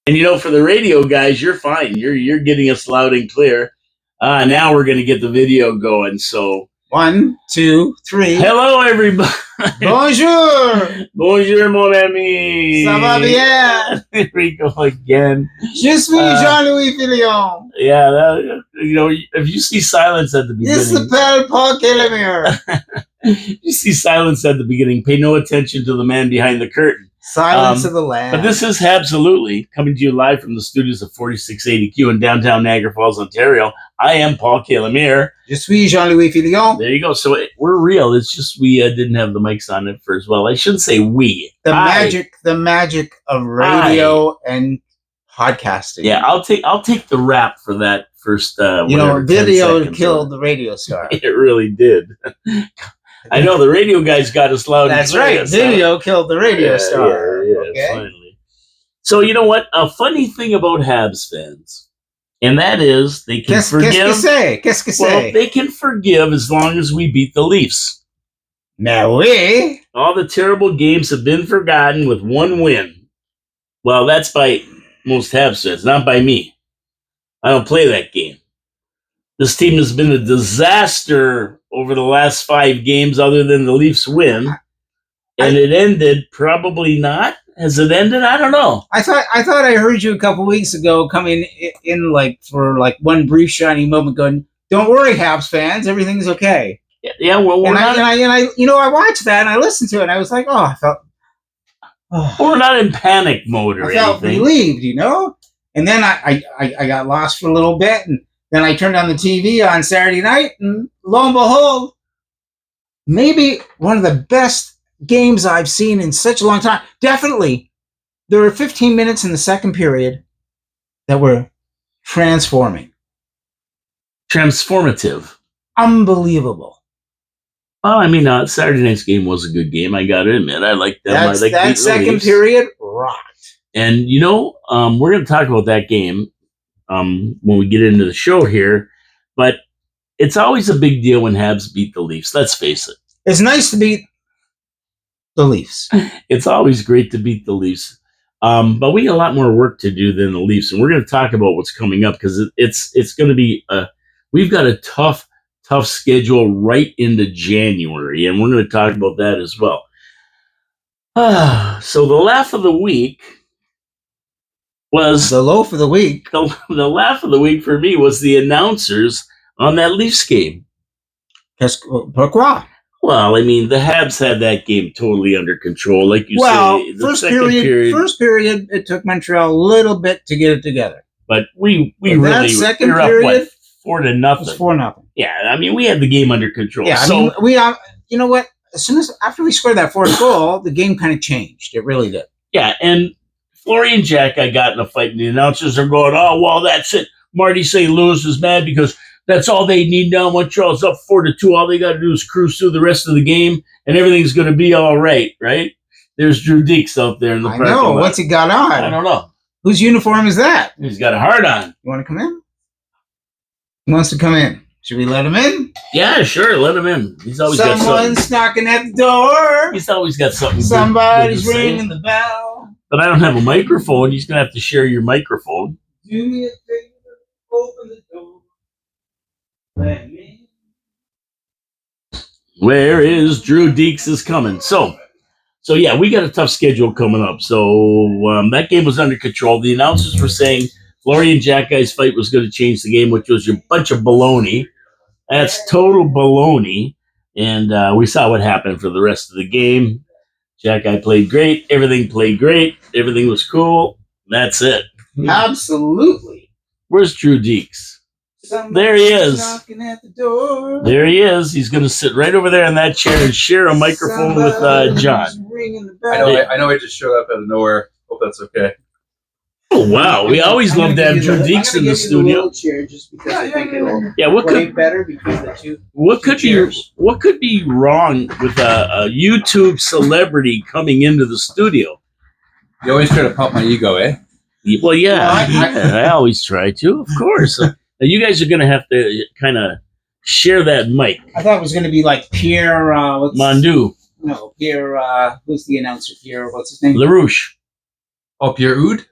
And for the radio guys, you're fine. You're getting us loud and clear. Now we're going to get the video going. So 1, 2, 3. Hello, everybody. Bonjour. Bonjour, mon ami. Ça va bien? Here we go again. Je suis Jean-Louis Filion. Yeah, if you see silence at the beginning. Il s'appelle Paul Calamere. You see silence at the beginning. Pay no attention to the man behind the curtain. Silence of the Lambs. But this is Habsolutely, coming to you live from the studios of 4680Q in downtown Niagara Falls, Ontario. I am Paul Calamere. Je suis Jean-Louis Filion. There you go. So we're real. It's just we didn't have the mics on at first. Well, I shouldn't say we. The magic of radio and podcasting. Yeah, I'll take the rap for that first. Video killed the radio star. It really did. I know the radio guys got us loud. That's right. Video killed the radio star. Yeah, okay? Finally. So you know what? A funny thing about Habs fans, and that is they can forgive. Qu'est-ce que c'est? Well, they can forgive as long as we beat the Leafs. Mais oui. All the terrible games have been forgotten with one win. Well, that's by most Habs fans, not by me. I don't play that game. This team has been a disaster over the last 5 games other than the Leafs win. And it ended, probably not. Has it ended? I don't know. I thought I heard you a couple weeks ago coming in for one brief shining moment going, don't worry, Habs fans, everything's okay. Yeah, well, I watched that and I listened to it and I was like, I felt... we're not in panic mode or anything. I felt relieved, And then I got lost for a little bit and then I turned on the TV on Saturday night, and lo and behold, maybe one of the best games I've seen in such a long time. Definitely, there were 15 minutes in the second period that were transformative. Unbelievable. Well, I mean, Saturday night's game was a good game. I got to admit, I liked them. That second period rocked. And we're going to talk about that game when we get into the show here, but it's always a big deal when Habs beat the Leafs. Let's face it. It's nice to beat the Leafs. It's always great to beat the Leafs. But we got a lot more work to do than the Leafs, and we're going to talk about what's coming up because it's going to be we've got a tough schedule right into January, and we're going to talk about that as well. So the laugh of the week was the loaf of the week. The laugh of the week for me was the announcers on that Leafs game. Pourquoi? Well, I mean, the Habs had that game totally under control, like you say. First period, it took Montreal a little bit to get it together. But we really second were period, up, 4-0. It was 4-0. Yeah, I mean, we had the game under control. Yeah, so, we you know what? After we scored that fourth goal, the game kind of changed. It really did. Yeah, and Florian Jack, I got in a fight, and the announcers are going, "Oh, well, that's it." Marty St. Louis is mad because that's all they need now. Montreal's up 4-2. All they got to do is cruise through the rest of the game, and everything's going to be all right, right? There's Drew Dekes out there in the parking lot. What's he got on? I don't know. Whose uniform is that? He's got a heart on. You want to come in? He wants to come in. Should we let him in? Yeah, sure. Let him in. He's always got something. Someone's knocking at the door. He's always got something. Somebody's ringing the bell. But I don't have a microphone. You're going to have to share your microphone. Do me a favor. Open the door. Let me. Where is Drew Dekes is coming? So yeah, we got a tough schedule coming up. So that game was under control. The announcers were saying Florian Jack guy's fight was going to change the game, which was a bunch of baloney. That's total baloney. And we saw what happened for the rest of the game. Jack guy played great. Everything played great. Everything was cool. That's it. Absolutely. Where's Drew Dekes? There he is. Knocking at the door. There he is. He's going to sit right over there in that chair and share a microphone with John. I know I just showed up out of nowhere. Hope that's okay. Oh, wow. We always love to have Drew Dekes in the studio. Chair just because I think it'll what could better because the two. What could be wrong with a YouTube celebrity coming into the studio? You always try to pump my ego, eh? Well, yeah. I always try to, of course. Now you guys are going to have to kind of share that mic. I thought it was going to be like Pierre. Mondu. No, Pierre. Who's the announcer? Pierre. What's his name? LaRouche. Oh, Pierre Oud?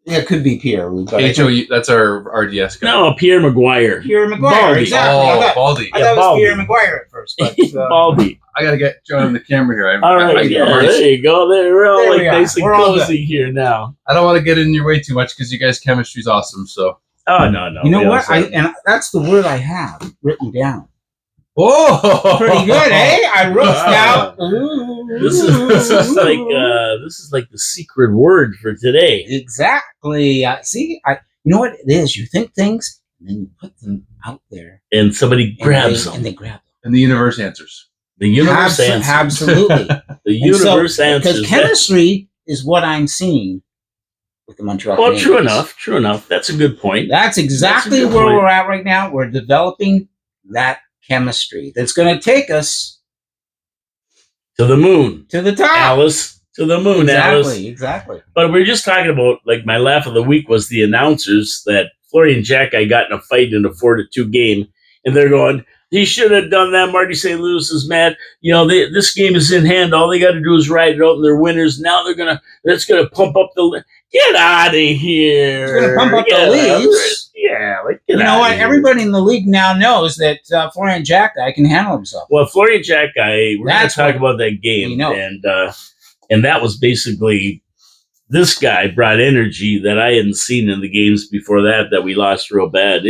Yeah, it could be Pierre. HOU. That's our RDS guy. No, Pierre Maguire. Pierre Maguire, Baldy. exactly. Oh, Baldy. I thought it was Baldy. Pierre Maguire at first, but Baldy. I gotta get John on the camera here. All right, there you go. We're all There like we are. nice and We're all cozy here now. I don't want to get in your way too much because you guys' chemistry's awesome. So. Oh no. you know we what? also- And that's the word I have written down. Oh, Pretty good, eh? I wrote Wow. down. Ooh. This is like the secret word for today. Exactly. See, you know what it is? You think things, and then you put them out there, And somebody grabs and them. they grab them. and the universe answers. The universe answers. Absolutely. The universe answers. Because chemistry is what I'm seeing with the Montreal Well, Canadiens. true enough. That's a good point. That's exactly That's a good where point. we're at right now. We're developing that chemistry that's going to take us To the moon, to the top. Alice. To the moon, Alice. Exactly. But we were just talking about, like, my laugh of the week was the announcers that Florian Jacki got in a fight in a 4-2 game, and they're going, he should have done that. Marty St. Louis is mad. You know, this game is in hand. All they got to do is ride it out, and they're winners. Now that's gonna pump up the. Get out of here! It's going to pump up Get the out. leagues. Yeah, like You know what? Everybody in the league now knows that Florian Jacki can handle himself. Well, Florian Jacki, we're going to That's talk what about that game, we know. and that was basically this guy brought energy that I hadn't seen in the games before that we lost real bad.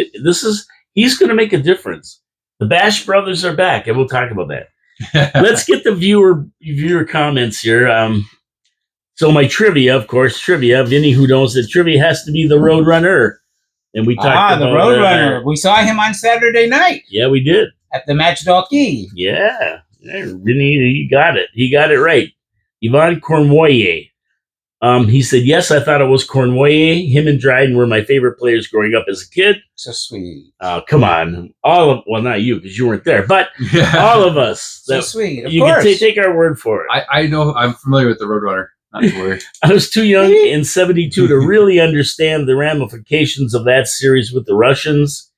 He's going to make a difference. The Bash brothers are back, and we'll talk about that. Let's get the viewer comments here. So my trivia, of course, Vinny, who knows that trivia has to be the Roadrunner, and we talked about the Roadrunner. We saw him on Saturday night Yeah, we did. at the match d'hockey. Yeah, Vinny, he got it. He got it right. Yvon Cornvoyer. He said, yes, I thought it was Cornvoyer. Him and Dryden were my favorite players growing up as a kid. So sweet. Come on. Not you, because you weren't there, but Yeah. all of us. So sweet. Of You course. can take our word for it. I know. I'm familiar with the Roadrunner. Not to worry. I was too young in 72 to really understand the ramifications of that series with the Russians.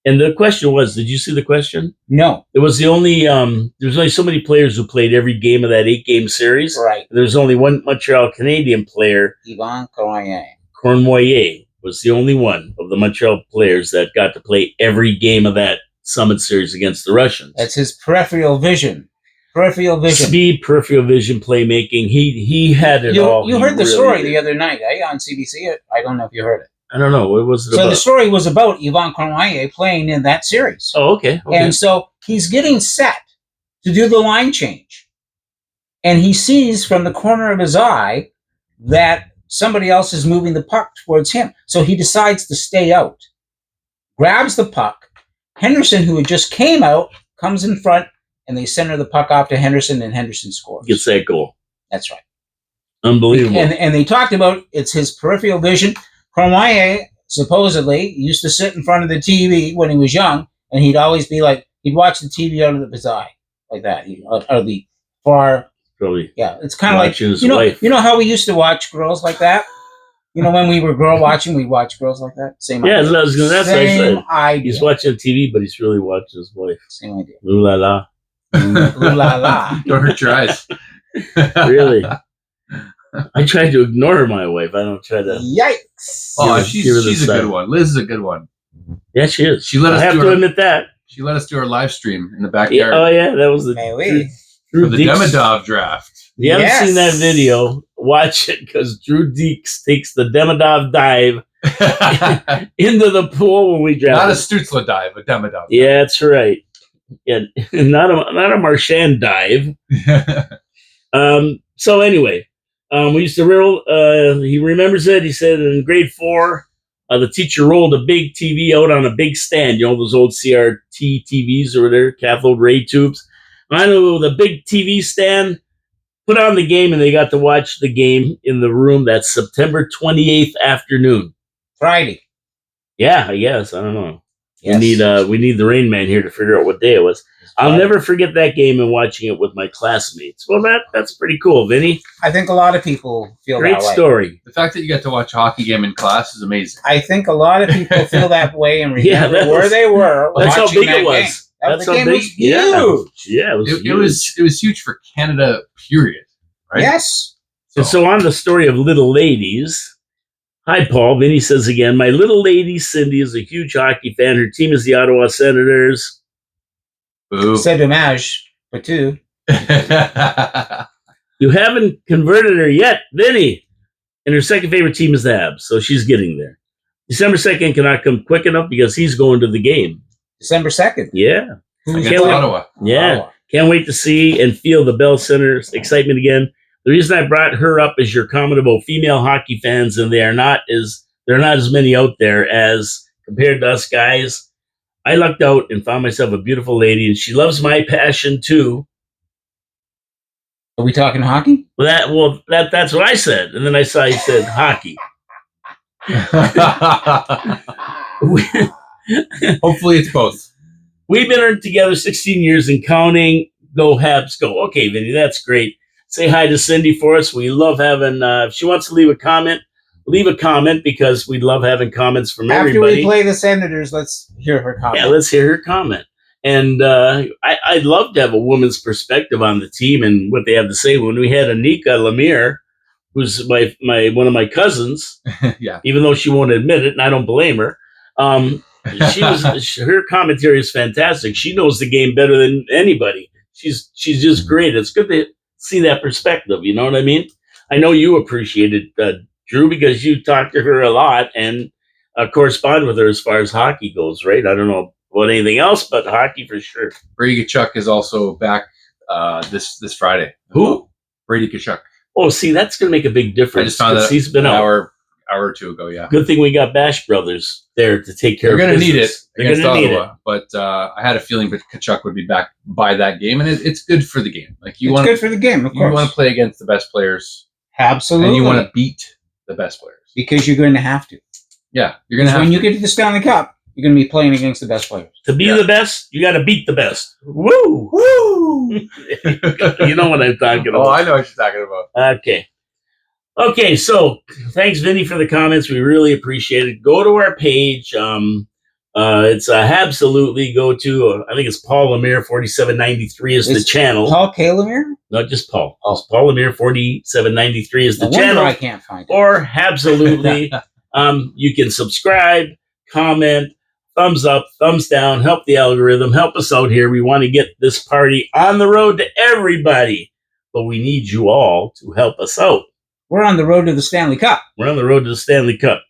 And the question was, did you see the question? No. It was there was only so many players who played every game of that 8-game series. Right. There was only one Montreal Canadian player. Yvon Cornvoyer. Cornvoyer was the only one of the Montreal players that got to play every game of that Summit Series against the Russians. That's his peripheral vision. Peripheral vision. Speed, peripheral vision, playmaking. He had it all. You He heard the really story did. the other night, on CBC. I don't know if you heard it. I don't know. What was it So about? the story was about Yvon Cornvoyer playing in that series. Oh, okay. And so he's getting set to do the line change. And he sees from the corner of his eye that somebody else is moving the puck towards him. So he decides to stay out, grabs the puck. Henderson, who had just came out, comes in front, and they center the puck off to Henderson, and Henderson scores. Gets that goal. That's right. Unbelievable. And they talked about it's his peripheral vision. Cornvoyer supposedly used to sit in front of the TV when he was young, and he'd always be like, he'd watch the TV out of his eye, like that, out of the far. Probably. Yeah, it's kind of like Watching his wife. you know how we used to watch girls like that. You know, when we were girl watching, we'd watch girls like that. Same Yeah, idea. that's what I Same said. idea. He's watching TV, but he's really watching his wife. Same idea. Ooh la la. Ooh la la. Don't hurt your eyes. Really? I tried to ignore my wife. I don't try to. Yikes! Oh, Give her she's the a good side. one. Liz is a good one. Yeah, she is. She let us I have do to her- admit that. She let us do our live stream in the Yeah, backyard oh yeah, that was the May we? for Drew the Deeks. Demidov draft. If you haven't Yes. seen that video, watch it because Drew Deeks takes the Demidov dive into the pool when we Not draft. a it. Stutzla dive, a Demidov. Yeah, that's right. Yeah, not a Marchand dive. So anyway, we used to roll. He remembers it. He said in grade 4, the teacher rolled a big TV out on a big stand. You know those old CRT TVs over there, cathode ray tubes. I know the big TV stand. Put on the game, and they got to watch the game in the room. That's September 28th afternoon. Friday. Yeah, I guess I don't know. Yes. We need the Rain Man here to figure out what day it was. I'll never forget that game and watching it with my classmates. Well, that's pretty cool, Vinny. I think a lot of people feel Great that way. story. The fact that you got to watch a hockey game in class is amazing. I think a lot of people feel that way and Yeah, remember that where was- they were. That's how watching big that it was. game. That's The how game big. was huge. Yeah, it was. It huge. was huge for Canada, period. Right? Yes. And so on the story of little ladies, Hi, Paul. Vinny says again, my little lady Cindy is a huge hockey fan. Her team is the Ottawa Senators. Boo. C'est dommage for two. You haven't converted her yet, Vinny. And her second favorite team is the Habs, so she's getting there. December 2nd cannot come quick enough because he's going to the game. December 2nd. Yeah. Against Can't wait. Ottawa. Yeah. Ottawa. Can't wait to see and feel the Bell Center's excitement again. The reason I brought her up is your comment about female hockey fans, and there are not as many out there as compared to us guys. I lucked out and found myself a beautiful lady, and she loves my passion too. Are we talking hockey? That's what I said, and then I saw you said hockey. Hopefully it's both. We've been together 16 years and counting. Go Habs, go. Okay, Vinny, that's great. Say hi to Cindy for us. We love having, if she wants to leave a comment because we'd love having comments from everybody. After we play the Senators, let's hear her comment. Yeah, let's hear her comment. And I'd love to have a woman's perspective on the team and what they have to say. When we had Anika Lemire, who's my one of my cousins, Yeah. even though she won't admit it, and I don't blame her. Her commentary is fantastic. She knows the game better than anybody. She's just great. It's good to see that perspective. You know what I mean? I know you appreciate it, Drew, because you talk to her a lot and correspond with her as far as hockey goes, right? I don't know about anything else, but hockey for sure. Brady Kachuk is also back this Friday. Who? Brady Kachuk. Oh, see, that's going to make a big difference. I just found that he's been an out. hour or two ago. Yeah. Good thing we got Bash Brothers there to take care They're of going to need it business. They're against going to need Ottawa, it. but I had a feeling that Kachuk would be back by that game, and it's good for the game. Like It's good for the game, of you course. want to play against the best players, Absolutely. and you want to beat the best players because you're going to have to. Yeah, you're going to have when to. you get to the Stanley Cup, you're going to be playing against the best players. To be the best, you got to beat the best. Woo! Woo! You know what I'm talking about. Oh, I know what you're talking about. Okay, so thanks, Vinny, for the comments. We really appreciate it. Go to our page. It's HABSOLUTELY. Go to, I think it's Paul Lemire 4793 is the channel. Paul Kalemir? Not just Paul. It's Paul Lemire 4793 is the channel. I can't find it. Or HABSOLUTELY. You can subscribe, comment, thumbs up, thumbs down, help the algorithm, help us out here. We want to get this party on the road to everybody, but we need you all to help us out. We're on the road to the Stanley Cup. We're on the road to the Stanley Cup.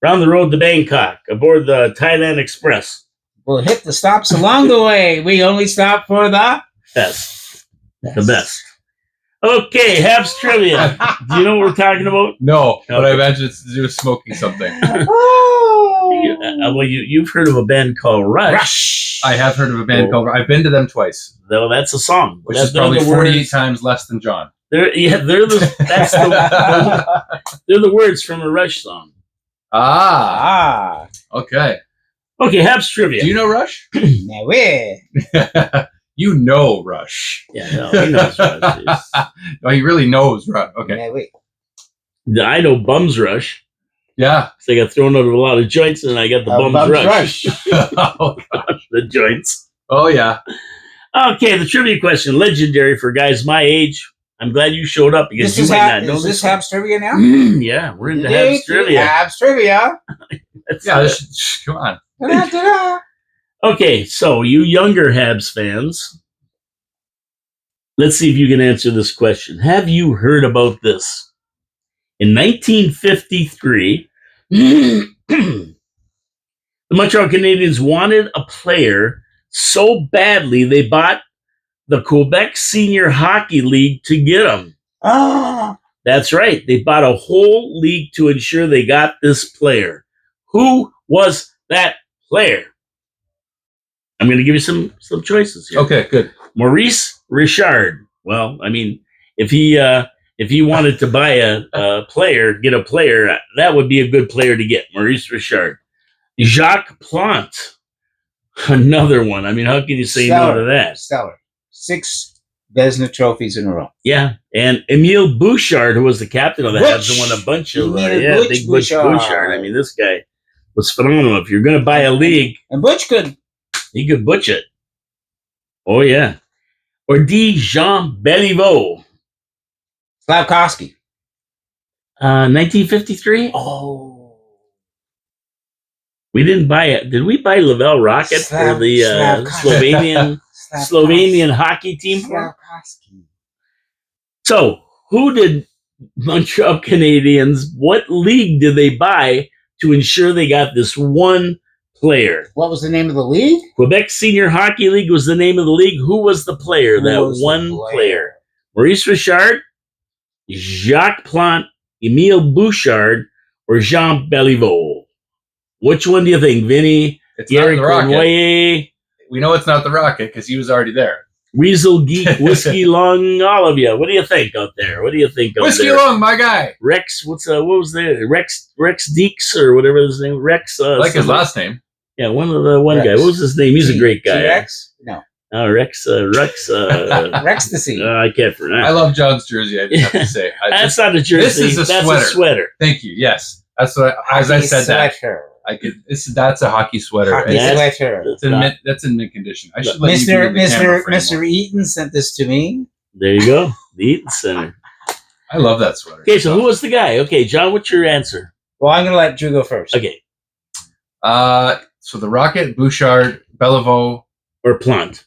We're on the road to Bangkok, aboard the Thailand Express. We'll hit the stops along the way. We only stop for the best. The best. Okay, Habs trivia. Do you know what we're talking about? No, but Okay. I imagine it's to do with smoking something. Well, you've heard of a band called Rush. I have heard of a band called. I've been to them twice, Though that's a song. which is probably 48 times less than John. They're the words from a Rush song. Okay. Okay, Habs trivia. Do you know Rush? Now we. You know Rush. Yeah, no, he knows Rush. No, he really knows Rush. Okay. Now we. I know Bums Rush. Yeah. So I got thrown out of a lot of joints, and I got the Bums Rush. The joints. Oh, yeah. Okay, the trivia question, legendary for guys my age. I'm glad you showed up because you might not know Is this one. Habs trivia now? Yeah, we're into Habs trivia. Habs trivia. Yeah, come on. Da-da-da-da. Okay, so you younger Habs fans, let's see if you can answer this question. Have you heard about this? In 1953, the Montreal Canadiens wanted a player so badly they bought the Quebec Senior Hockey League to get him. That's right. They bought a whole league to ensure they got this player. Who was that player? I'm going to give you some choices here. Okay, good. Maurice Richard. Well, I mean, if he wanted to buy a player, get a player, that would be a good player to get. Maurice Richard. Jacques Plante. Another one. I mean, how can you say no to that? Stellar. 6 Vezina trophies in a row. Yeah, and Emile Bouchard, who was the captain of the Habs, and won a bunch of big Butch Bouchard. I mean, this guy was phenomenal. If you're going to buy a league, and Butch he could butch it. Oh yeah, or D. Jean Beliveau. Slavkovsky. 1953. Oh. We didn't buy it. Did we buy Lavelle Rocket for the Slovenian Slovenian hockey team for? So, who did Montreal Canadiens? What league did they buy to ensure they got this one player? What was the name of the league? Quebec Senior Hockey League was the name of the league. Who was the player? Player? Maurice Richard, Jacques Plante, Emile Bouchard, or Jean Beliveau? Which one do you think, Vinny? It's not Gary the Rocket. Cornoyer, We know it's not the Rocket because he was already there. Weasel Geek, Whiskey Long, all of you. What do you think out there? What do you think out Whiskey there? Long, my guy. Rex, what was that? Rex Deeks or whatever his name. Rex. I like his last name. Yeah, one guy. What was his name? He's a great guy. Rex? No. Rex. Rextasy. I can't pronounce. I love John's jersey. I just have to say. That's not a jersey. This is That's sweater. a sweater. Thank you. Yes, that's what. As I said sweater. I could. That's a hockey sweater. Hockey sweater. That's in mint condition. I should let you be in the camera frame Mr. Eaton sent this to me. There you go. The Eaton Center. I love that sweater. Okay, so who was the guy? Okay, John, what's your answer? Well, I'm going to let Drew go first. Okay. So the Rocket, Bouchard, Beliveau, or Plante.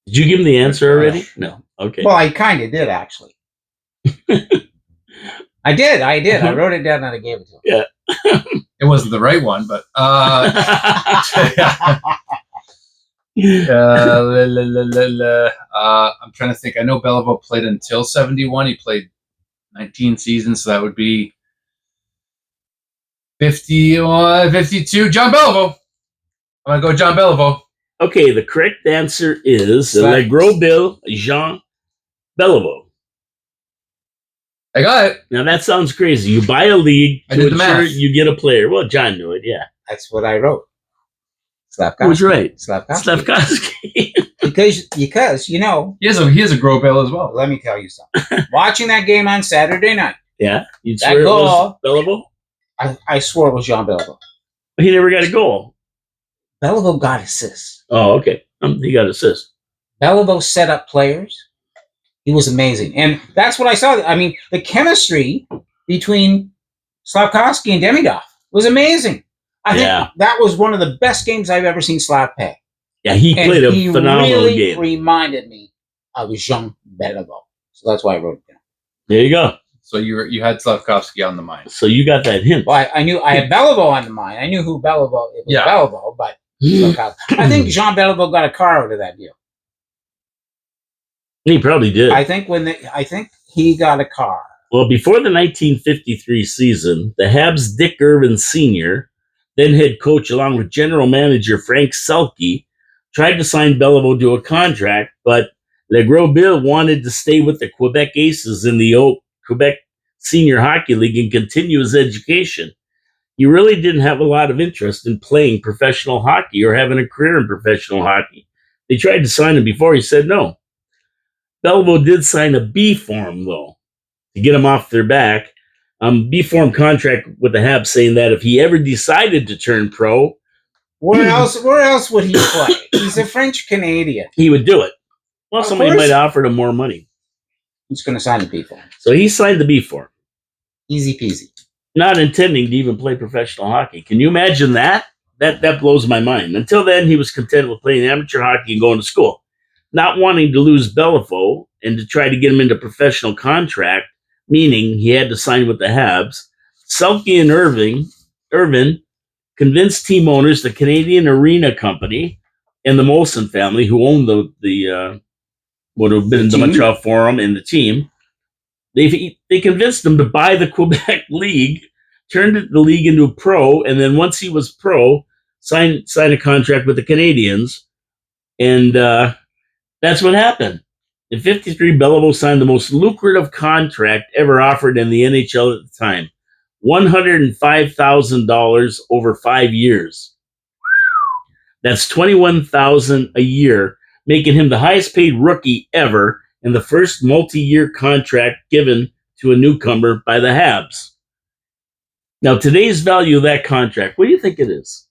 Did you give him the answer already? No. Okay. Well, I kind of did, actually. I did. I wrote it down and I gave it to him. Yeah. It wasn't the right one, but I'm trying to think. I know Beliveau played until 71. He played 19 seasons, so that would be 52. John Beliveau. I'm going to go John Beliveau. Okay, the correct answer is Le Gros Bill Jean Beliveau. I got it. Now that sounds crazy. You buy a league to ensure you get a player. Well, John knew it, yeah. That's what I wrote. Slavkovsky. Who's right? Slavkovsky. because you know he has a Gros Bill as well. Let me tell you something. Watching that game on Saturday night. Yeah, you'd that swear goal, it was Beliveau? I swore it was Jean Beliveau. He never got a goal. Beliveau got assists. Oh, okay. He got assists. Beliveau set up players. He was amazing. And that's what I saw. I mean, the chemistry between Slavkovsky and Demidov was amazing. I think that was one of the best games I've ever seen Slav play. Yeah, he played a phenomenal game. He reminded me of Jean Beliveau. So that's why I wrote it down. There you go. So you had Slavkovsky on the mind. So you got that hint. Well, I knew I had Beliveau on the mind. I knew who Beliveau it was. Beliveau, but I think Jean Beliveau got a car out of that deal. He probably did. I think he got a car. Well, before the 1953 season, the Habs' Dick Irvin Sr., then head coach along with general manager Frank Selke, tried to sign Beliveau to a contract, but Le Gros Bill wanted to stay with the Quebec Aces in the Quebec Senior Hockey League and continue his education. He really didn't have a lot of interest in playing professional hockey or having a career in professional hockey. They tried to sign him before. He said no. Beliveau did sign a B form, though, to get him off their back. B form contract with the Habs, saying that if he ever decided to turn pro, where else would he play? He's a French Canadian. He would do it. Well, somebody might have offered him more money. He's going to sign the B form. So he signed the B form. Easy peasy. Not intending to even play professional hockey. Can you imagine that? That blows my mind. Until then, he was content with playing amateur hockey and going to school. Not wanting to lose Beliveau and to try to get him into professional contract, meaning he had to sign with the Habs, Selke and Irvin convinced team owners, the Canadian Arena Company, and the Molson family, who owned the would have been the Montreal Forum and the team. They convinced him to buy the Quebec League, turned the league into a pro, and then once he was pro, signed a contract with the Canadiens, and that's what happened. In 1953, Beliveau signed the most lucrative contract ever offered in the NHL at the time, $105,000 over 5 years. That's $21,000 a year, making him the highest paid rookie ever and the first multi-year contract given to a newcomer by the Habs. Now, today's value of that contract, what do you think it is?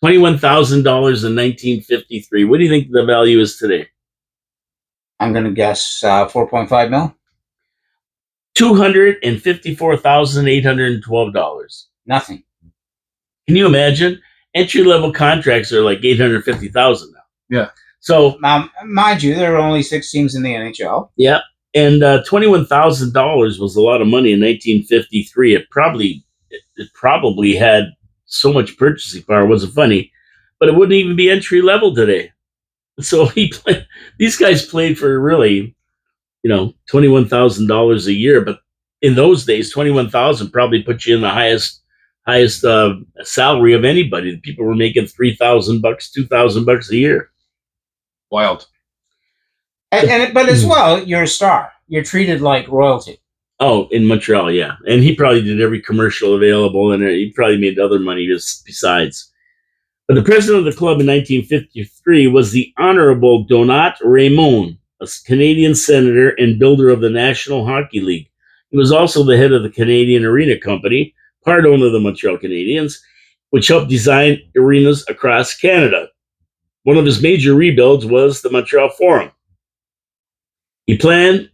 $21,000 in 1953. What do you think the value is today? I'm going to guess 4.5 mil. $254,812. Nothing. Can you imagine? Entry level contracts are like $850,000 now. Yeah. So, Mind you, there are only 6 teams in the NHL. yeah, and $21,000 was a lot of money in 1953. It probably had so much purchasing power. It wasn't funny, but it wouldn't even be entry level today. So these guys played for really, $21,000 a year. But in those days, 21,000 probably put you in the highest salary of anybody. People were making $3,000, $2,000 a year. Wild. But as well, you're a star. You're treated like royalty. Oh, in Montreal, yeah. And he probably did every commercial available, and he probably made other money besides. But the president of the club in 1953 was the Honorable Donat Raymond, a Canadian senator and builder of the National Hockey League. He was also the head of the Canadian Arena Company, part owner of the Montreal Canadiens, which helped design arenas across Canada. One of his major rebuilds was the Montreal Forum. He planned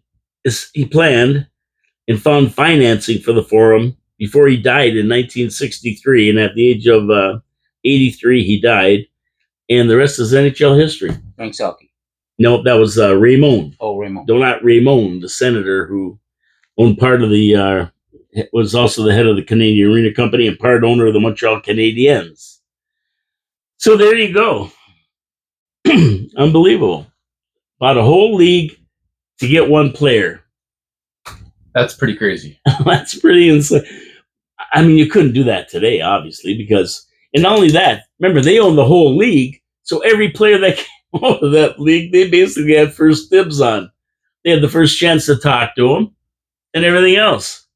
and found financing for the Forum before he died in 1963, and at the age of 83, he died, and the rest is NHL history. Frank Selke. No, that was Raymond. Oh, Raymond. Donat Raymond, the senator who owned part of was also the head of the Canadian Arena Company and part owner of the Montreal Canadiens. So there you go. Unbelievable. Bought a whole league to get one player. That's pretty crazy. That's pretty insane. I mean, you couldn't do that today, obviously, and not only that, remember, they own the whole league, so every player that came out of that league, they basically had first dibs on. They had the first chance to talk to them and everything else.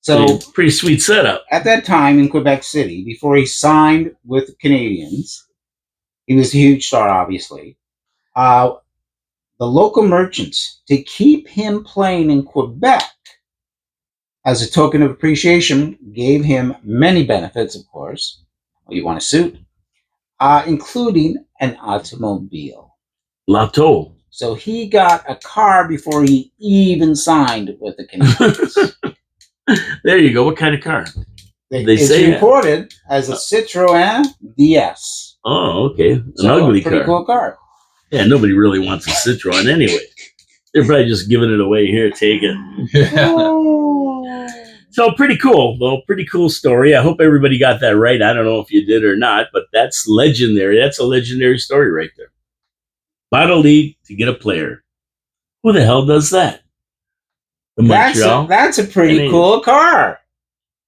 So, pretty sweet setup. At that time in Quebec City, before he signed with the Canadiens, he was a huge star, obviously. The local merchants, to keep him playing in Quebec, as a token of appreciation, gave him many benefits, of course. Well, you want a suit, including an automobile. Lotto. So he got a car before he even signed with the Canadiens. There you go. What kind of car? It's reported as a Citroën DS. Oh, okay. An ugly car. Pretty cool car. Yeah, nobody really wants a Citroën anyway. They're probably just giving it away. Here, take it. Oh. So pretty cool, though. Pretty cool story. I hope everybody got that right. I don't know if you did or not, but that's legendary. That's a legendary story right there. Bought a league to get a player. Who the hell does that? The Montreal. That's a pretty cool car.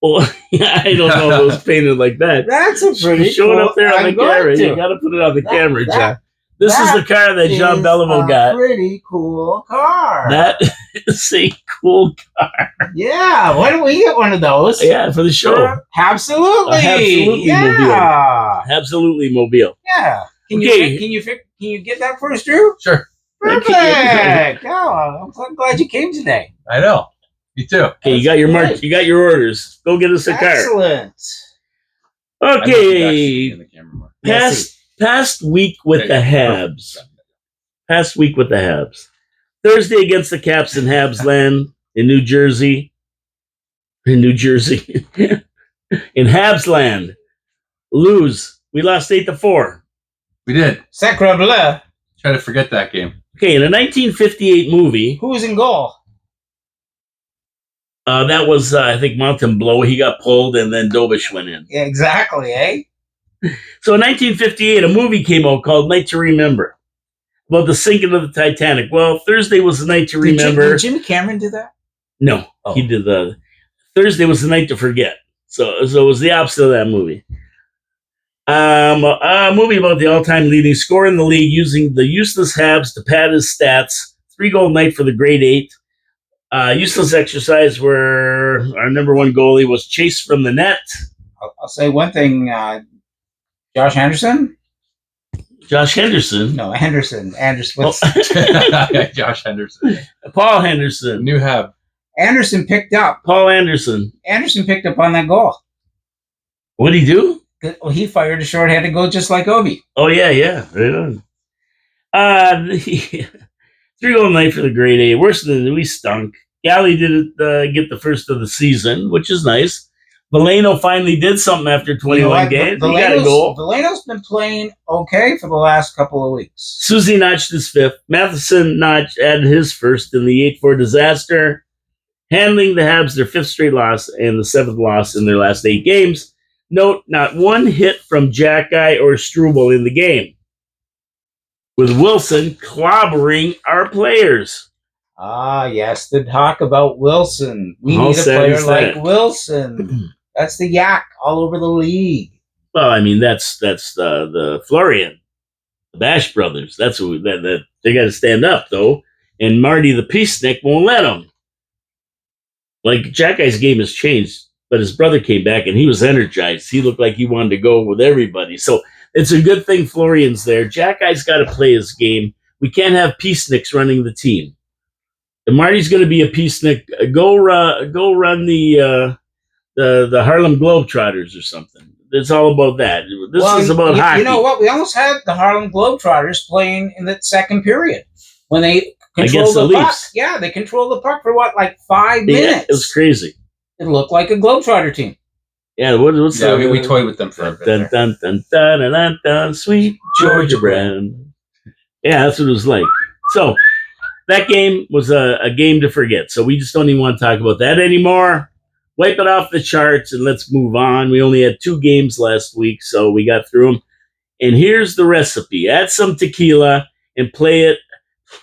Well, I don't know if it was painted like that. That's a pretty Show cool. it up there on the camera. You got to put it on the camera, John. This is the car that Jean Beliveau got. Pretty cool car. That is a cool car. Yeah, why don't we get one of those? Yeah, for the show. Absolutely. Absolutely Yeah. mobile. Absolutely mobile. Yeah. Can you get that for us, Drew? Sure. Perfect. Oh, I'm so glad you came today. I know. Me too. Okay, you got your mark. You got your orders. Go get us a car. Excellent. Okay. Past week with the Habs. Past week with the Habs. Thursday against the Caps in Habs land in New Jersey. In Habs land. Lose. We lost 8-4. We did. Sacre bleu. Try to forget that game. Okay, in a 1958 movie. Who was in goal? That was, I think, Montembeau. He got pulled, and then Dobish went in. Yeah, exactly, eh? So in 1958, a movie came out called Night to Remember about the sinking of the Titanic. Well, Thursday was the night to remember. Did Jimmy Cameron do that? No, he did Thursday was the night to forget. So it was the opposite of that movie. A movie about the all-time leading scorer in the league using the useless Habs to pad his stats. 3-goal night for the grade 8. Useless exercise where our number one goalie was chased from the net. I'll say one thing. Josh Henderson? Josh Henderson? No, Henderson. Josh Henderson. Paul Henderson. New Hab. Anderson picked up. Paul Anderson. Anderson picked up on that goal. What'd he do? Well, he fired a short-handed goal just like Ovi. Oh, yeah. Right on. 3-goal night for the grade A. Worse than we stunk. Galley did get the first of the season, which is nice. Valeno finally did something after 21 games. He got a goal. Valeno's been playing okay for the last couple of weeks. Susie notched his 5th. Matheson added his first in the 8-4 disaster, handling the Habs their 5th straight loss and the 7th loss in their last 8 games. Note, not one hit from Jackeye or Struble in the game, with Wilson clobbering our players. Ah, yes, the talk about Wilson. We How need a sad player is like that? Wilson. That's the yak all over the league. Well, I mean, that's the Florian, the Bash brothers. That's who that they got to stand up though. And Marty the Peacenik won't let them. Like Jackeye's game has changed, but his brother came back and he was energized. He looked like he wanted to go with everybody. So it's a good thing Florian's there. Jackeye's got to play his game. We can't have Peaceniks running the team. And Marty's going to be a Peacenik. Go run the Harlem Globetrotters or something. It's all about that. This is about hockey. You know what? We almost had the Harlem Globetrotters playing in the second period when they controlled the puck. Leafs. Yeah, they controlled the puck for like 5 minutes. It was crazy. It looked like a Globetrotter team. Yeah, what's we toyed with them for a bit. Dun, dun, dun, dun, dun, dun, dun, sweet Georgia Brown. Yeah, that's what it was like. So that game was a game to forget. So we just don't even want to talk about that anymore. Wipe it off the charts and let's move on. We only had 2 games last week, so we got through them. And here's the recipe. Add some tequila and play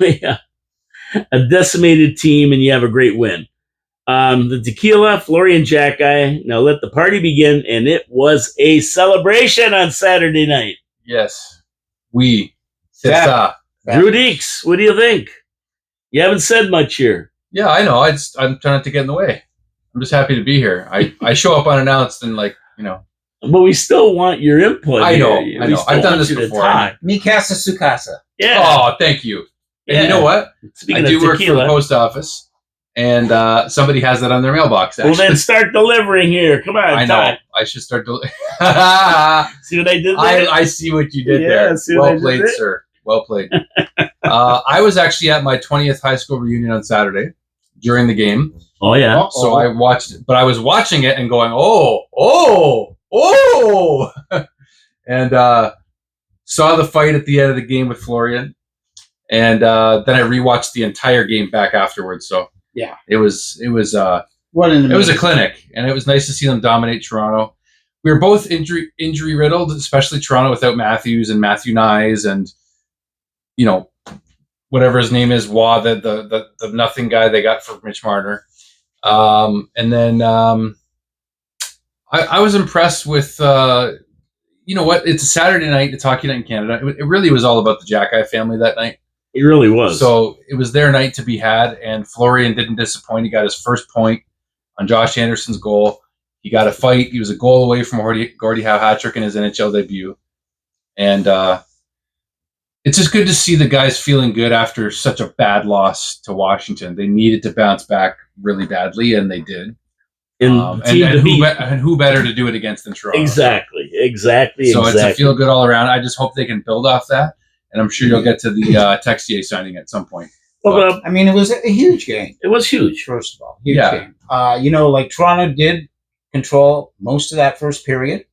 a decimated team, and you have a great win. The tequila, Florian Jackeye. Now let the party begin, and it was a celebration on Saturday night. Yes. C'est ça. Drew Dekes, what do you think? You haven't said much here. Yeah, I know. I'm trying not to get in the way. I'm just happy to be here. I show up unannounced and But we still want your input. I know. Here. I know. I've done this before. Mi casa su casa. Yeah. Oh, thank you. And you know what? Speaking I do of work for tequila, the post office, and somebody has that on their mailbox. Actually. well, then start delivering here. Come on, I know. Todd. I should start. See what I did there? I see what you did Yeah, there. see what I Well did played, there? sir. Well played. I was actually at my 20th high school reunion on Saturday during the game. Oh yeah. So I watched it, but I was watching it and going, oh, and saw the fight at the end of the game with Florian, and then I rewatched the entire game back afterwards. So yeah, it was what an it was a clinic, and it was nice to see them dominate Toronto. We were both injury riddled, especially Toronto without Matthews and Matthew Nyes and whatever his name is, the nothing guy they got for Mitch Marner. And then I was impressed with, you know what? It's a Saturday night. It's hockey night in Canada. It really was all about the Jackeye family that night. It really was. So it was their night to be had, and Florian didn't disappoint. He got his first point on Josh Anderson's goal. He got a fight. He was a goal away from Gordie Howe hat-trick in his NHL debut. And it's just good to see the guys feeling good after such a bad loss to Washington. They needed to bounce back really badly, and they did. And who better to do it against than Toronto? Exactly. So it's a feel good all around. I just hope they can build off that, and I'm sure you'll get to the Texier signing at some point. Well, I mean, it was a huge game. it was huge. First of all, huge game. Toronto did control most of that first period.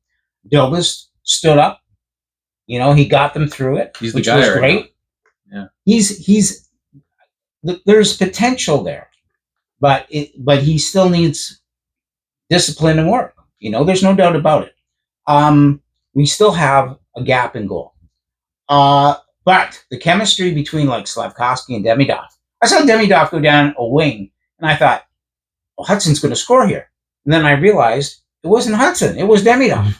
Dilbus stood up. He got them through it, He's the which guy was right great. now. Yeah, there's potential there, but he still needs discipline and work. There's no doubt about it. We still have a gap in goal, but the chemistry between Slavkovsky and Demidov. I saw Demidov go down a wing, and I thought, well, Hudson's going to score here. And then I realized it wasn't Hudson; it was Demidov.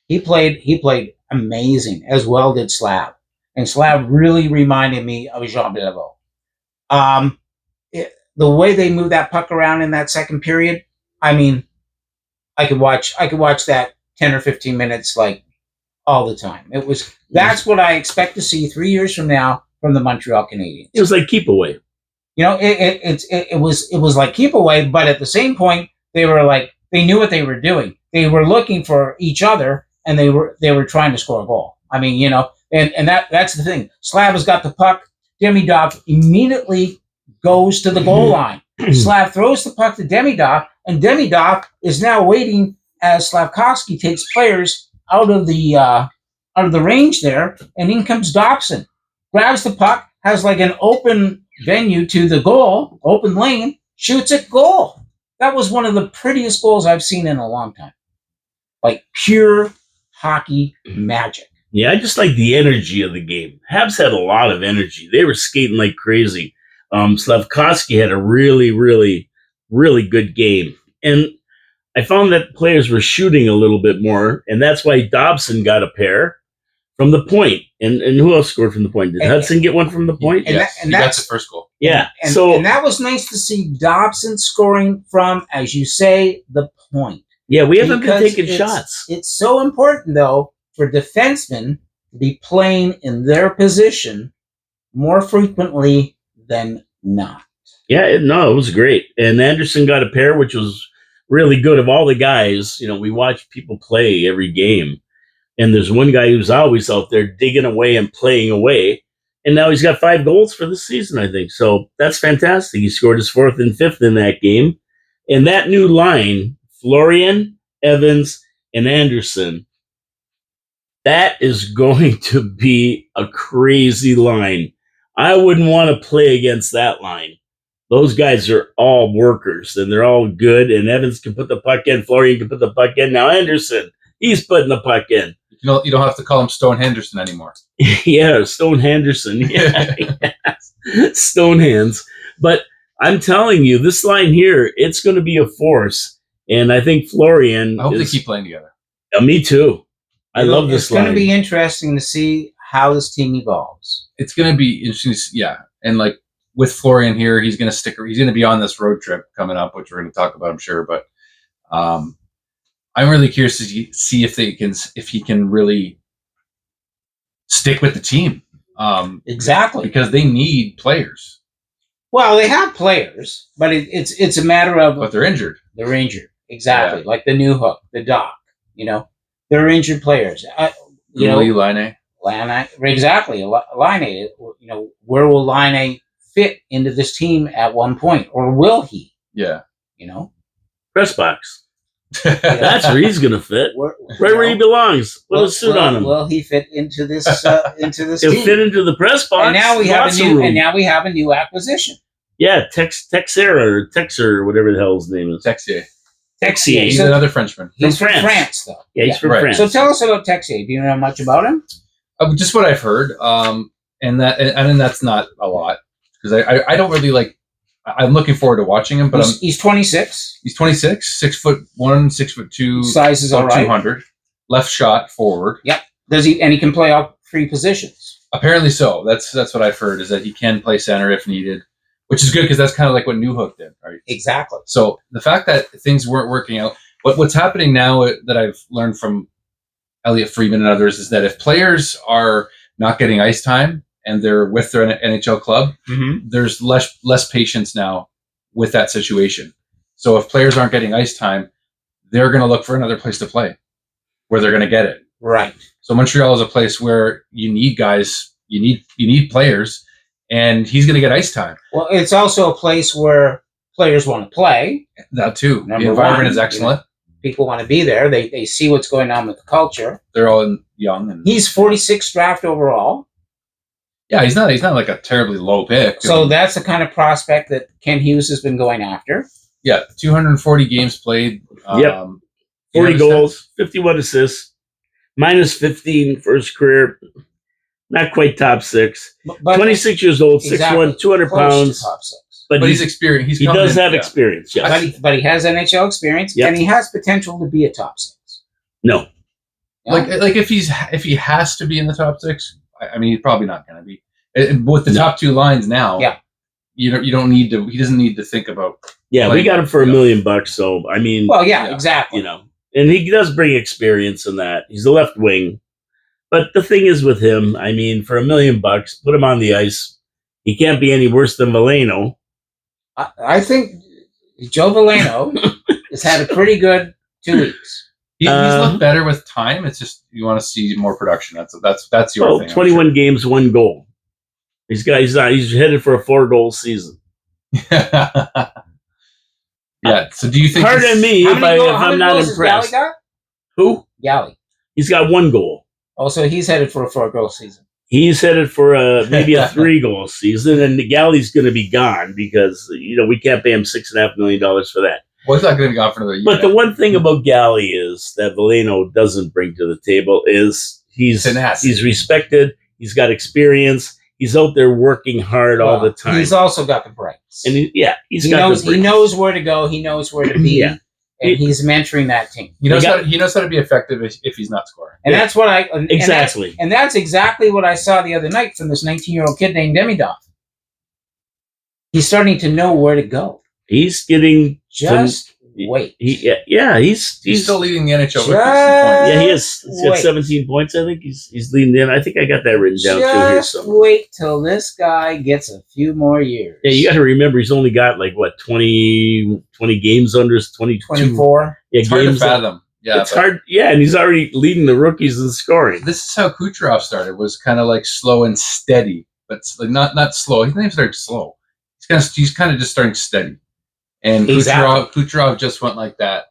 He played amazing, as well did Slav. And Slav really reminded me of Jean Beliveau. The way they moved that puck around in that second period, I mean, I could watch that 10 or 15 minutes all the time. That's what I expect to see 3 years from now from the Montreal Canadiens. It was like keep away. It was like keep away, but at the same point, they knew what they were doing. They were looking for each other, and they were trying to score a goal. I mean, and that's the thing. Slav has got the puck. Demidov immediately goes to the goal line. Slav throws the puck to Demidov, and Demidov is now waiting as Slavkovsky takes players out of the range there, and in comes Dobson, grabs the puck, has like an open venue to the goal, open lane, shoots it, goal. That was one of the prettiest goals I've seen in a long time. Like pure hockey magic. Yeah, I just like the energy of the game. Habs had a lot of energy. They were skating like crazy. Slavkovsky had a really, really, really good game. And I found that players were shooting a little bit more, and that's why Dobson got a pair from the point. And who else scored from the point? Did Hudson get one from the point? And that's the first goal. Yeah. And that was nice to see Dobson scoring from, as you say, the point. Yeah, we haven't been taking shots. It's so important, though, for defensemen to be playing in their position more frequently than not. Yeah, it was great. And Anderson got a pair, which was really good. Of all the guys, we watch people play every game. And there's one guy who's always out there digging away and playing away. And now he's got 5 goals for the season, I think. So that's fantastic. He scored his 4th and 5th in that game. And that new line, Florian, Evans, and Anderson, that is going to be a crazy line. I wouldn't want to play against that line. Those guys are all workers, and they're all good. And Evans can put the puck in. Florian can put the puck in. Now Anderson, he's putting the puck in. You don't have to call him Stone Henderson anymore. Yeah, Stone Henderson. Yeah, Stone Hands. But I'm telling you, this line here, it's going to be a force. And I think Florian. I hope they keep playing together. Me too. I love this line. It's going to be interesting to see how this team evolves. It's going to be interesting. Yeah, and like with Florian here, he's going to stick. He's going to be on this road trip coming up, which we're going to talk about, I'm sure. But I'm really curious to see if he can really stick with the team. Exactly, because they need players. Well, they have players, but it's a matter of. But they're injured. They're injured. Exactly, like the new hook, the Doc. They're injured players. Line. Exactly, Line. Where will Line fit into this team at one point, or will he? Yeah. Press box. That's where he's going to fit. Where he belongs. Put a suit on him. Will he fit into this? He'll team? fit into the press box. And now we have a new acquisition. Yeah, Texera, or whatever the hell his name is. Texier. He's another Frenchman. He's from France, though. Yeah, he's from France. So tell us about Texier. Do you know much about him? Just what I've heard, and that's not a lot because I don't really like. I'm looking forward to watching him, but he's 26. He's 26, 6'1", 6'2". Size is all right. 200. Left shot forward. Yep. Does he? And he can play all 3 positions. Apparently so. That's what I've heard is that he can play center if needed, which is good because that's kind of like what Newhook did, right? Exactly. So the fact that things weren't working out, what's happening now that I've learned from Elliot Friedman and others is that if players are not getting ice time and they're with their NHL club, there's less patience now with that situation. So if players aren't getting ice time, they're going to look for another place to play where they're going to get it. Right. So Montreal is a place where you need guys, you need players, and he's going to get ice time. Well, it's also a place where players want to play. That too. Number the environment one, is excellent. People want to be there. They see what's going on with the culture. They're all young. And he's 46th draft overall. Yeah, he's not like a terribly low pick. So that's the kind of prospect that Ken Hughes has been going after. Yeah, 240 games played. 40 goals, 51 assists, minus 15 for his career. Not quite top 6. But 26 years old, 6'1", 200 pounds. Top 6. But he's experienced. He does have experience, yes. But he has NHL experience, and he has potential to be a top 6. No. Like if he has to be in the top 6, I mean, he's probably not going to be. With the top 2 lines now, you don't need to. He doesn't need to think about. Yeah, we got him for $1 million, so I mean. Well, exactly. And he does bring experience in that. He's a left wing, but the thing is with him, I mean, for $1 million, put him on the ice. He can't be any worse than Veleno. I think Joe Veleno has had a pretty good 2 weeks. He's looked better with time. It's just you want to see more production. That's your thing. 21 games, 1 goal. He's headed for a 4-goal season. Yeah. So do you think? Pardon me How if many I'm not goals has impressed. Galley got? Who? Galley. He's got 1 goal. Oh, so he's headed for a 4-goal season. He's headed for maybe a 3-goal season, and Galley's going to be gone because we can't pay him $6.5 million for that. Well, he's not going to be gone for another year. But the one thing about Galley is that Veleno doesn't bring to the table is he's respected. He's got experience. He's out there working hard all the time. He's also got the brains. And he knows where to go. He knows where to be. And he's mentoring that team. He knows how to be effective if he's not scoring. And that's what exactly. And that's exactly what I saw the other night from this 19-year-old kid named Demidov. He's starting to know where to go. He's getting wait. He's still leading the NHL. Yeah, he has. He's got 17 points. I think he's leading in. I think I got that written down too here. Just wait till this guy gets a few more years. Yeah, you got to remember he's only got 20 games under his 24. Yeah, it's hard to fathom. Yeah, it's hard. Yeah, and he's already leading the rookies in scoring. This is how Kucherov started. Was kind of slow and steady, but not slow. He didn't start slow. He's kind of just starting steady. And Kucherov just went like that.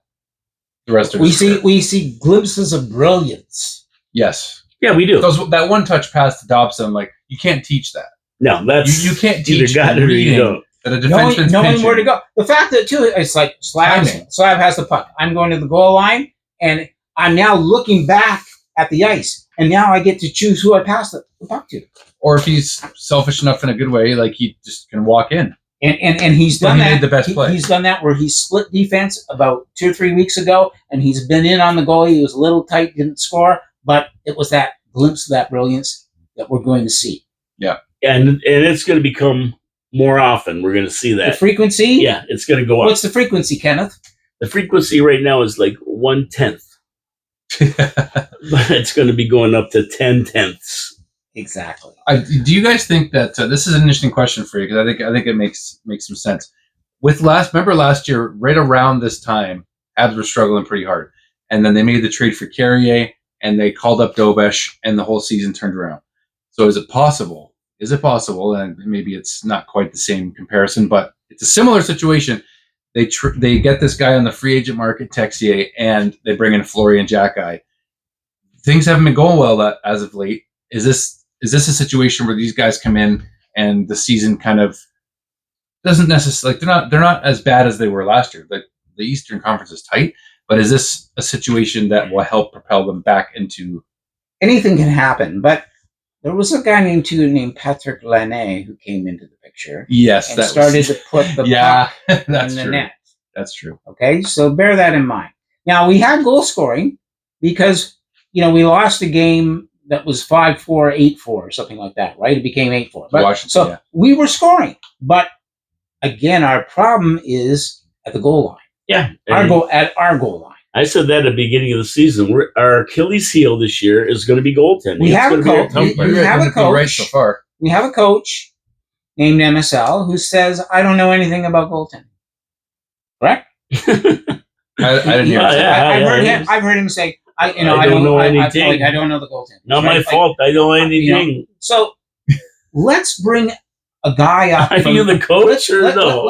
The rest of we see glimpses of brilliance. Yes. Yeah, we do. That one touch pass to Dobson, you can't teach that. No, that's you can't teach got it or you don't. That a defenseman's knowing where to go. The fact that too, it's like Slav has the puck. I'm going to the goal line, and I'm now looking back at the ice, and now I get to choose who I pass the puck to. Or if he's selfish enough in a good way, he just can walk in. And he's done that. Made the best play. He's done that where he split defense about 2 or 3 weeks ago, and he's been in on the goalie. He was a little tight, didn't score, but it was that glimpse of that brilliance that we're going to see. Yeah, and it's going to become more often. We're going to see that. The frequency? Yeah, it's going to go up. What's the frequency, Kenneth? The frequency right now is 1/10. But it's going to be going up to 10/10. Exactly. Do you guys think that this is an interesting question for you? Because I think it makes some sense. Remember last year, right around this time, Habs were struggling pretty hard, and then they made the trade for Carrier, and they called up Dobesh, and the whole season turned around. So is it possible? And maybe it's not quite the same comparison, but it's a similar situation. They get this guy on the free agent market, Texier, and they bring in Florian Jacki. Things haven't been going well as of late. Is this a situation where these guys come in and the season kind of doesn't necessarily they're not as bad as they were last year? The Eastern Conference is tight, but is this a situation that will help propel them back into? Anything can happen, but there was a guy named Patrick Laine who came into the picture. Yes, and started to put the puck in the net. That's true. Okay, so bear that in mind. Now we had goal scoring because we lost a game that was 5-4, 8-4, or something like that, right? It became 8-4. But we were scoring, but again, our problem is at the goal line. Yeah, at our goal line. I said that at the beginning of the season. Our Achilles heel this year is going to be goaltending. We have a coach. We have a coach. Right so far. We have a coach named MSL who says, "I don't know anything about goaltending." Correct? I didn't hear that. I've heard him say, I don't know anything. I don't know the goaltending. Not my fault. I don't know anything. So let's bring a guy up. Are you the coach or no?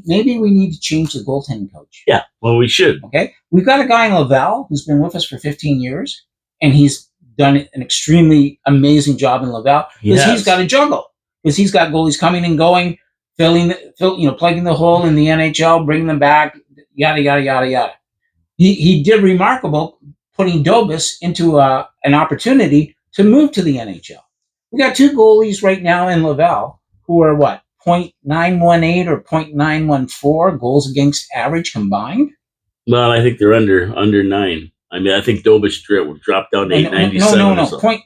Maybe we need to change the goaltending coach. Yeah, well, we should. Okay, we've got a guy in Laval who's been with us for 15 years, and he's done an extremely amazing job in Laval because he's got a juggle. Because he's got goalies coming and going, plugging the hole in the NHL, bringing them back, yada yada yada yada. He did remarkable putting Dobis into an opportunity to move to the NHL. We got 2 goalies right now in Laval who are what, 0.918 or 0.914 goals against average combined? Well, I think they're under 9. I mean, I think Dobis dropped down to 897.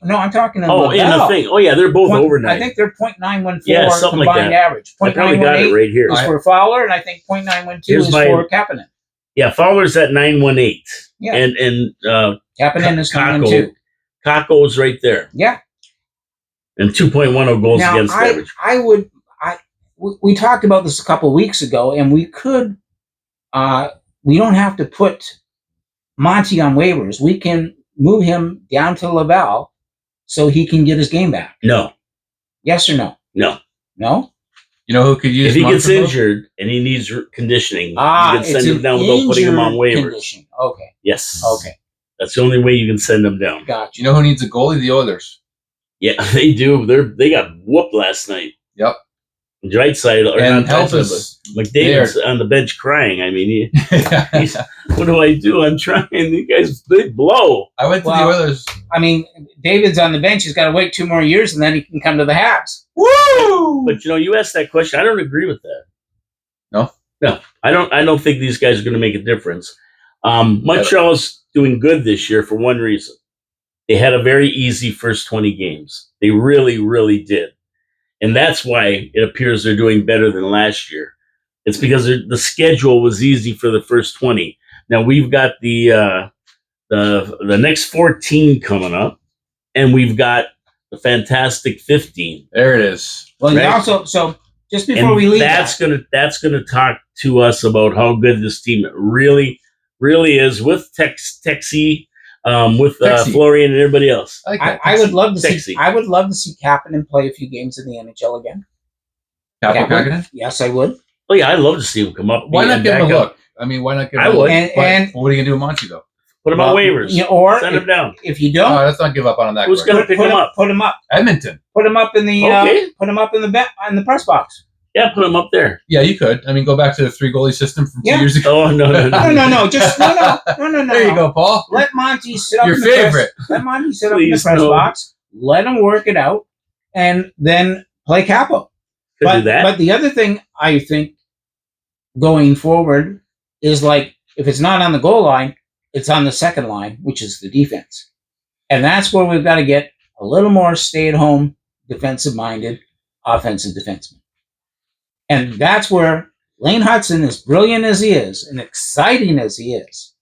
No, I'm talking about Laval. In the thing. Oh, yeah, they're both over 9. I think they're 0.914 something combined like that. average. I probably got it right here. Is for Fowler, and I think 0.912 is for Kapanen. Yeah, Fowler's at 918. Yeah. And Kapanen is 912. Kakko's right there. Yeah. And 2.10 goals against average. We talked about this a couple of weeks ago, and we don't have to put Monty on waivers. We can move him down to Laval so he can get his game back. No. Yes or no? No. No? You know who could use If he gets Montembeault? injured and he needs conditioning, you Ah, can send him down without putting him on waivers. Condition. Okay. Yes. Okay. That's the only way you can send him down. Gotcha. You know who needs a goalie? The Oilers. Yeah, they do. They got whooped last night. Yep. Draisaitl or And not help Draisaitl, us. but McDavid's on the bench crying. I mean, he's, what do I do? I'm trying. You guys, they blow. I went to Well, the Oilers. I mean, David's on the bench. He's got to wait 2 more years, and then he can come to the Habs. Woo! But you asked that question. I don't agree with that. No? I don't think these guys are going to make a difference. Montreal's doing good this year for one reason. They had a very easy first 20 games. They really, really did. And that's why it appears they're doing better than last year. It's because the schedule was easy for the first 20. Now we've got the next 14 coming up, and we've got the fantastic 15. There it is. Well, Right. you also, so just before And we leave, that's gonna talk to us about how good this team really, really is with Texie, with Texie. Florian and everybody else. I like that. I would love to Sexy. see. I would love to see Kapanen play a few games in the NHL again. Capo Kapanen? Kakinen? Yes, I would. Oh yeah, I'd love to see him come up. Why not and give him a back up. look? I mean, why not give I him a would. look? And What are you going to do with Monty, though? Put him on waivers. or Send him down. if you Oh, don't, let's not give up on him that Who's quick. gonna pick him up? Put him up. Edmonton. Put him up in the. Okay. Put him up in the press box. Yeah, put him up there. Yeah, you could. I mean, go back to the 3-goalie system from 2 Yeah. years ago. Oh no. No. Just no. There you go, Paul. Let Monty sit up. Your in the favorite. Let Monty sit up in the Please, press no. box. Let him work it out, and then play Capo. Could do that. But the other thing I think going forward is like if it's not on the goal line, it's on the second line, which is the defense, and that's where we've got to get a little more stay-at-home, defensive-minded, offensive defenseman, and that's where Lane Hudson, as brilliant as he is and exciting as he is,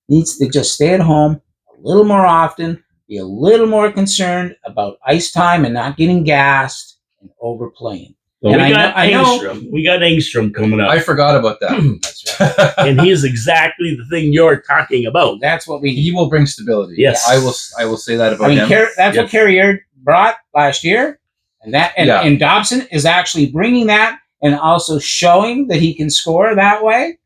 needs to just stay at home a little more often, be a little more concerned about ice time and not getting gassed and overplaying. Well, and we got I know- Engstrom. We got Engstrom coming up, I forgot about that. That's right. and he is exactly the thing you're talking about. That's what we He need. will bring stability. Yes. I will say that about I mean, him. that's what Carrier brought last year, and Yeah. and Dobson is actually bringing that and also showing that he can score that way.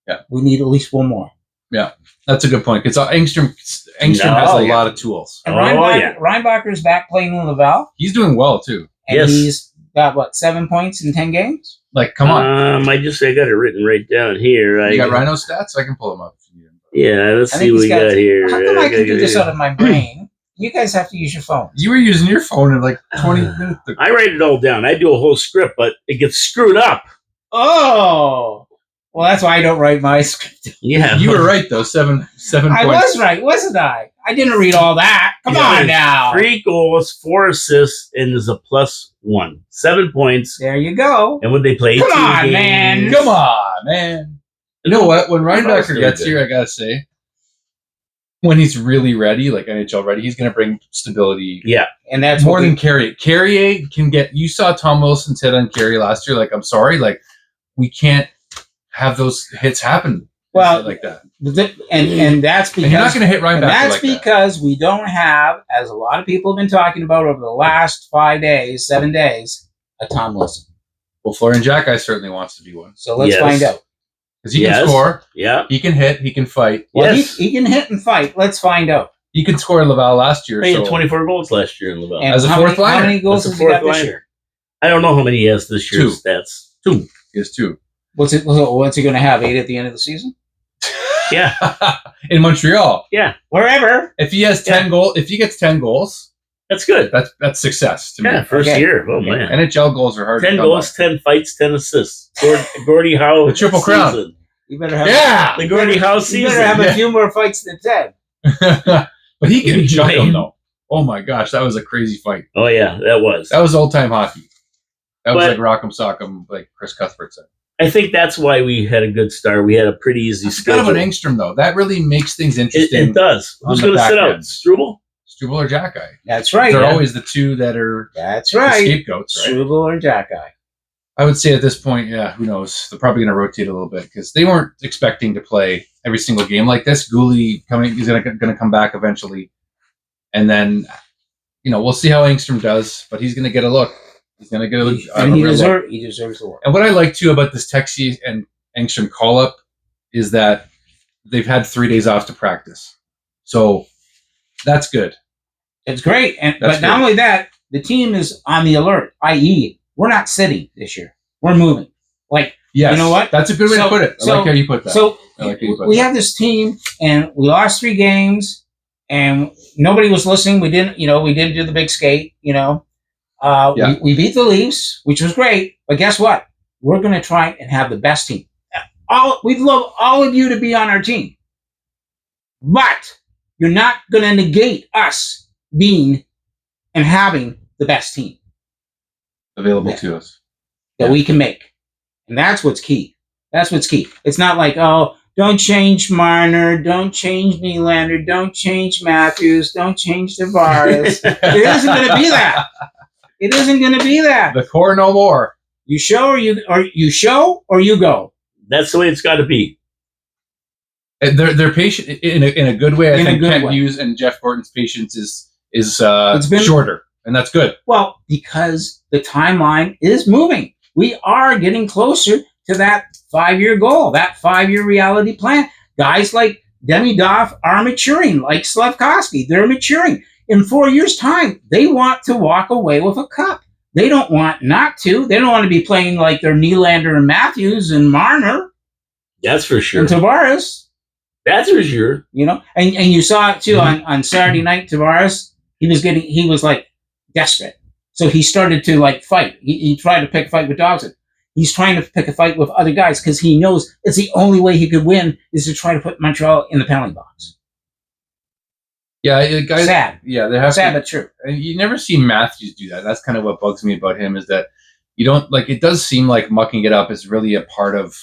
Yeah. We need at least one more. That's a good point. Because Engstrom has a lot of tools. And Oh, Reinbacher's back playing in Laval, He's doing well, too. and Yes. he's got 7 points in 10 games. Like, come on. I got it written right down here. You got Rhino stats? I can pull them up. If you need them. Yeah, let's I see think what he's we got here. How come I can do this Yeah. out of my brain? You guys have to use your phone. You were using your phone in like 20 minutes ago. I write it all down. I do a whole script, but it gets screwed up. Oh, well, that's why I don't write my script. Yeah, You were right, though. Seven I points. was right, wasn't I? I didn't read all that. Come Yeah, on now. 3 goals, 4 assists, and there's a +1. 7 points. There you go. And when they play, Come 18 on, games, man. Come on, man. You know what? When Reinbacher gets here, I got to say, when he's really ready, like NHL ready, he's going to bring stability. Yeah, And that's More what than Carrier. Carrier can get. You saw Tom Wilson's hit on Carrier last year. Like, I'm sorry, like we can't have those hits happen. Well, like that. and that's because And you're not going to hit and Reinbacher that's like that. because we don't have, as a lot of people have been talking about over the last 7 days, a Tom Wilson. Well, Florian Jack certainly wants to be one So let's Yes. find out. because he Yes. can score, yeah. he can hit, he can fight. Well, Yes. he can hit and fight. Let's find out. He could score in Laval last year. He had So 24 goals last year in Laval. And As a how fourth many, liner. How many goals That's has a he got fourth this liner. year? I don't know how many he has this year. 2. Stats 2. he has 2. What's he going to have? 8 at the end of the season? Yeah, In Montreal, yeah, Wherever. if he has 10 goals, if he gets 10 goals, that's good. that's success to me. Yeah, first Okay. year. Oh man, NHL goals are hard. 10 to come goals, 10 fights, 10 assists. Gordie Howe, The Triple Crown. season. You better have. by. Yeah, The Gordie Howe You season. better have Yeah. a few more fights than 10. but he can chuck him though. Oh my gosh, that was a crazy fight. Oh yeah, that was. That was old time hockey. That was But- like Rock'em Sock'em, like Chris Cuthbert said. I think that's why we had a good start. We had a pretty easy I forgot schedule. about Engstrom though. That really makes things interesting. It does. on Who's the going to back sit out? end. Struble? Struble or Jackeye. That's right. They're yeah. always the two that are That's the right. scapegoats, right? Struble or Jackeye. I would say at this point, yeah, who knows? They're probably going to rotate a little bit because they weren't expecting to play every single game like this. Gooley is going to come back eventually, and then we'll see how Engstrom does, but he's going to get a look. He's going to get and he deserves the work. And what I like too about this Texie and Engstrom call up is that they've had 3 days off to practice, so that's good. It's great, but not only that, the team is on the alert. I.e., we're not sitting this year; we're moving. Like, yes, you know what? That's a good way to put it. I like how you put that. So we have this team, and we lost 3 games, and nobody was listening. We didn't do the big skate. We beat the Leafs, which was great. But guess what? We're going to try and have the best team. We'd love all of you to be on our team, but you're not going to negate us being and having the best team available to us that we can make. And that's what's key. That's what's key. It's not like, oh, don't change Marner, don't change Nylander, don't change Matthews, don't change Tavares. It isn't going to be that. It isn't going to be that. The core no more. You show or you go. That's the way it's got to be. And they're patient in a good way. I think Kent Hughes and Jeff Gordon's patience is shorter, and that's good. Well, because the timeline is moving. We are getting closer to that 5-year goal, that 5-year reality plan. Guys like Demi Doff are maturing, like Slafkovsky. They're maturing. In 4 years' time, they want to walk away with a cup. They don't want not to. They don't want to be playing like they're Nylander and Matthews and Marner. That's for sure. And Tavares. That's for sure. And you saw it too on Saturday night. Tavares, he was like desperate. So he started to like fight. He tried to pick a fight with Dawson. He's trying to pick a fight with other guys because he knows it's the only way he could win is to try to put Montreal in the penalty box. Yeah, guys. Sad. Yeah, they have sad but true. And you never see Matthews do that. That's kind of what bugs me about him is that you don't like. It does seem like mucking it up is really a part of,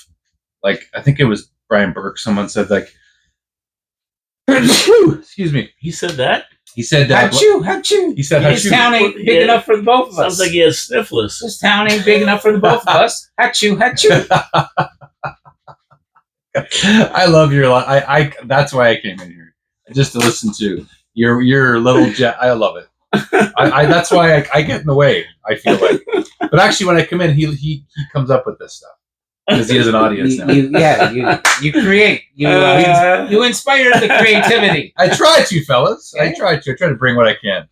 like, I think it was Brian Burke. Someone said like, excuse me. He said that. He said that. Achoo. He said, this town ain't big enough for the both of us. Sounds like he has sniffles. This town ain't big enough for the both of us. Achoo. I love your. I that's why I came in here, just to listen to your little jet. I love it. That's why I get in the way. I feel like, but actually, when I come in, he comes up with this stuff because he has an audience now. You create. You inspire the creativity. I try to, fellas. I try to bring what I can.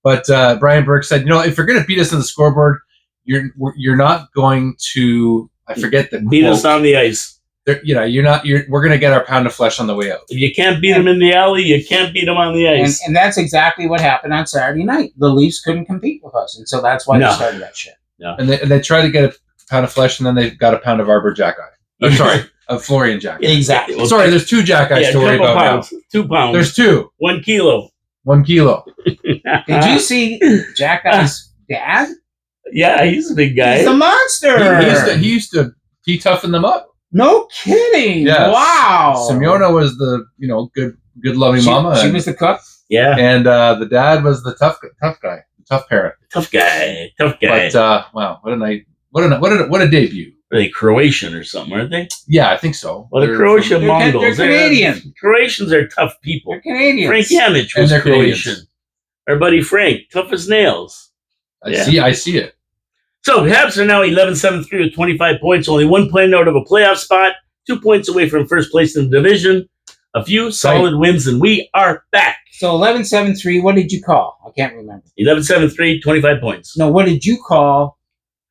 But Brian Burke said, if you're going to beat us on the scoreboard, you're not going to. I forget the beat us on the ice. You're not. We're going to get our pound of flesh on the way out. If you can't beat them in the alley, you can't beat them on the ice. And that's exactly what happened on Saturday night. The Leafs couldn't compete with us, and so that's why they started that shit. No. And they tried to get a pound of flesh, and then they got a pound of Arbor Jack Eye. Sorry, of Florian Jack Eye. Exactly. Well, sorry, there's 2 Jack Eyes to worry about pounds, now. 2 pounds. There's 2. 1 kilo. 1 kilo. Did you see Jack Eye's dad? Yeah, he's a big guy. He's a monster. He used to toughen them up. No kidding. Yes. Wow. Simeona was the good loving mama. She was the cook. Yeah. And the dad was the tough guy, the tough parent. Tough guy. But wow, what a night! What a debut. Are they Croatian or something, aren't they? Yeah, I think so. Well, the Croatian Mongols. They're Canadian. Croatians are tough people. They're Canadians. Frank Yamich was Croatian. Our buddy Frank, tough as nails. I see it. So, Habs are now 11-7-3 with 25 points, only 1 point out of a playoff spot, 2 points away from first place in the division, a few solid wins, and we are back. So, 11-7-3, what did you call? I can't remember. 11-7-3, 25 points. No, what did you call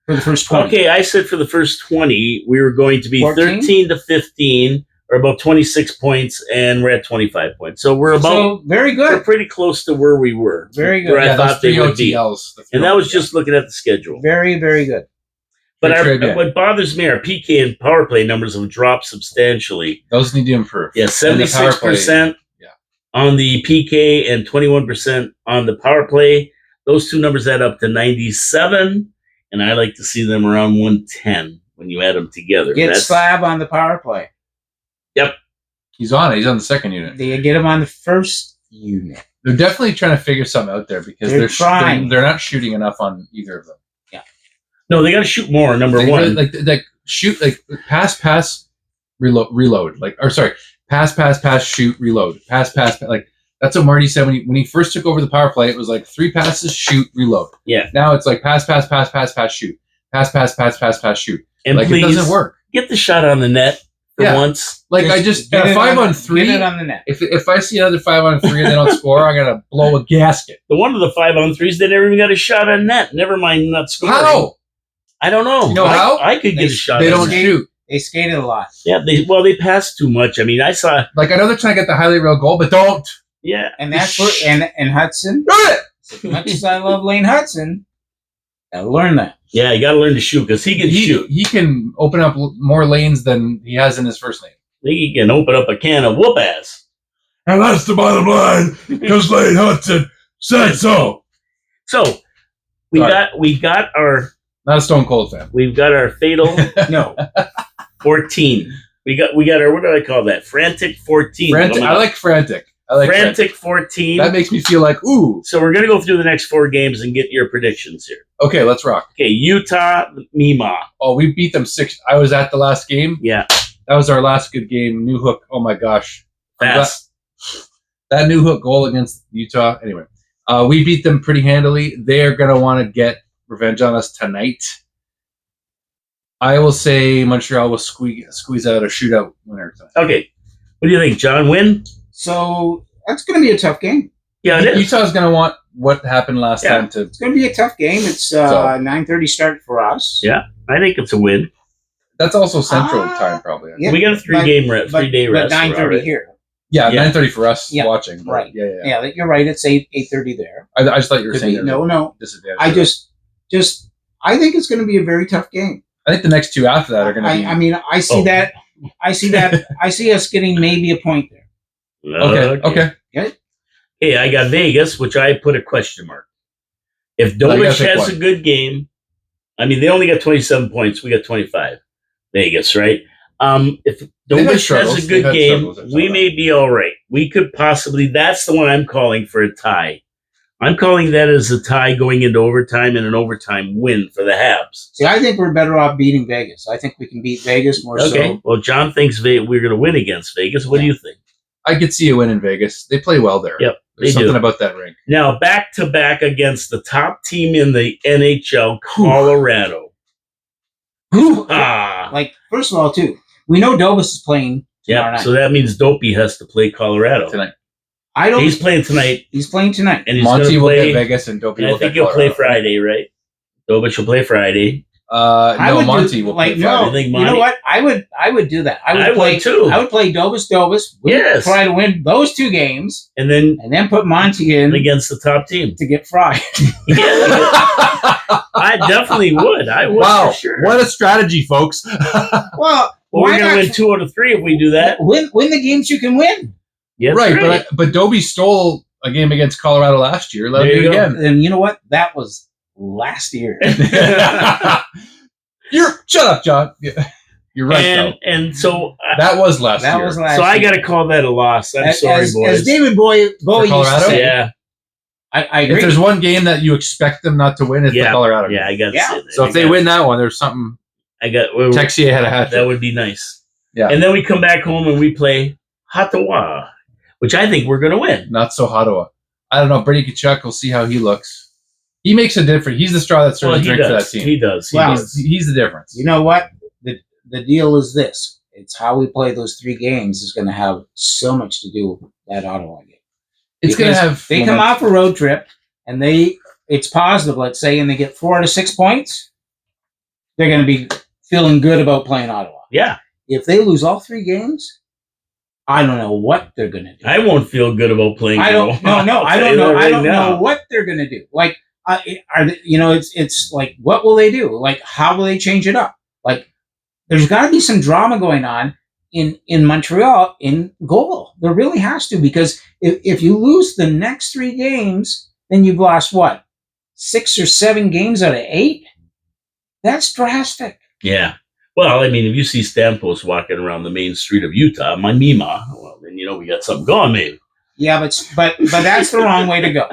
for the first 20? Okay, I said for the first 20, we were going to be 14? 13-15, or about 26 points, and we're at 25 points. So, we're very good. We're pretty close to where we were. Very good. Where I thought they would be. And that was just looking at the schedule. Very, very good. But what bothers me, our PK and power play numbers have dropped substantially. Those need to improve. Yeah, 76% on the PK and 21% on the power play. Those two numbers add up to 97, and I like to see them around 110 when you add them together. Get Slab on the power play. Yep. He's on it. He's on the second unit. They get him on the first unit. They're definitely trying to figure something out there because they're trying. They're not shooting enough on either of them. Yeah. No, they got to shoot more. Number one, like shoot, like pass, reload. Pass, shoot, reload. Pass. Like That's what Marty said when he first took over the power play. It was like 3 passes, shoot, reload. Yeah. Now it's like pass, shoot. Pass, shoot. And Like, please, it doesn't work. get the shot on the net for once. Like, I just get a it 5-on-3. Get it on the net. If I see another 5-on-3 and they don't score, I'm gonna blow a gasket. The one of the 5-on-3s, they never even got a shot on net. Never mind not scoring. How? I don't know. You know how? I could get a shot. They on don't net. shoot. They skated a lot. Yeah, they pass too much. I mean, I saw. Like, I know they're trying to get the highlight reel goal, but don't. Yeah, And that's what and Hudson, as much as I love Lane Hudson, gotta learn that. Yeah, you got to learn to shoot because he can shoot. He can open up more lanes than he has in his first name. He can open up a can of whoop ass. And that's the bottom line, because Lane Hudson said so. So we Right. got our Not a Stone Cold fan. we've got our fatal No. 14. We got our, what do I call that? Frantic 14. Frantic. I like frantic. I like Frantic 14. That makes me feel like, ooh. So we're gonna go through the next 4 games and get your predictions here. Okay, let's rock. Okay, Utah, Mima. Oh, we beat them 6. I was at the last game. Yeah, That was our last good game. New Hook. Oh my gosh. fast. That New Hook goal against Utah. Anyway, we beat them pretty handily. They're going to want to get revenge on us tonight. I will say Montreal will squeeze out a shootout winner tonight. Okay, what do you think, John? Win? So that's gonna be a tough game. Yeah, it is. Utah's going to want what happened last time to. It's gonna be a tough game. It's 9:30 start for us. Yeah, I think it's a win. That's also Central time, probably. Yeah, we got a 3-day rest, 3-day rest. But 9:30 right? here. Yeah, Yeah. 9:30 for us Yeah, watching. But right. Yeah. Yeah, you're right. It's 8:30 there. I just thought you were Could saying be- there's no, a no. disadvantage. I just I think it's going to be a very tough game. I think the next 2 after that are going to be. I mean, I see Oh. that. I see us getting maybe a point there. Okay. Hey, I got Vegas, which I put a question mark. If Well, you gotta Dovich pick has one. a good game, I mean, they only got 27 points. We got 25. Vegas, right? If They've had Dovich has struggles. a They've good had game, struggles, I saw we that. may be all right. We could possibly, that's the one I'm calling for a tie. I'm calling that as a tie going into overtime and an overtime win for the Habs. See, I think we're better off beating Vegas. I think we can beat Vegas more Okay. so. Well, John thinks we're going to win against Vegas. What do you think? I could see a win in Vegas. They play well there. Yep, There's they do. something about that rink. Now, back to back against the top team in the NHL, Colorado. Ah, Like, first of all, too, we know Dobas is playing tomorrow yeah. night. So that means Dopey has to play Colorado Tonight. I don't. He's playing tonight, He's playing tonight. and he's Monty going to will play. get Vegas and Dopey And I will think get he'll play Colorado. Friday, right? Dobich will play Friday. I No, would Monty do, will like play no. Friday. I think You Monty- know what? I would do that. I would play too. I would play Dobas. We would Yes. try to win those 2 games, And then and then put Monty in against the top team. to get fried. Yeah, I definitely would. I would Wow, for sure. what a strategy, folks. Well, Well, why we're going to not win 2 out of 3 if we do that. win the games you can win? Yeah, Right, but Dobie stole a game against Colorado last year. Let There him do you it go. again. And you know what? That was last year. Shut up, John. Yeah. You're right, and so though. That was last That year. was last so I year. got to call that a loss. I'm sorry, as, boys. As David Bowie used to Colorado? say, Yeah, I If agree. there's one game that you expect them not to win, it's the yeah, Colorado game. yeah. I got to Yeah. say that. So if they win that one, there's something. I got Texier had a hat that trick. would be nice. Yeah. And then we come back home and we play Ottawa, which I think we're going to win. Not so Ottawa. I don't know. Brady Kachuk, we'll see how he looks. He makes a difference. He's the straw that stirs Well, the he drink for that does. team. He does. He Wow. does. He's the difference. You know what? The deal is this. It's how we play those 3 games is going to have so much to do with that Ottawa game. It's going to Because have. They come off a road trip, and it's positive, let's say, and they get 4 to 6 points. They're going to be feeling good about playing Ottawa. Yeah. If they lose all 3 games, I don't know what they're going to do. I won't feel good about playing. I don't. Ottawa. No, I'll I tell don't you know. that I right don't now. know what they're going to do. Like, are they, it's like, what will they do? Like, how will they change it up? Like, there's got to be some drama going on in Montreal in goal. There really has to, because if you lose the next 3 games, then you've lost what, 6 or 7 games out of 8. That's drastic. Yeah. Well, I mean, if you see Stamkos walking around the main street of Utah, my Mima, well, then we got something going, maybe. Yeah, but that's the wrong way to go.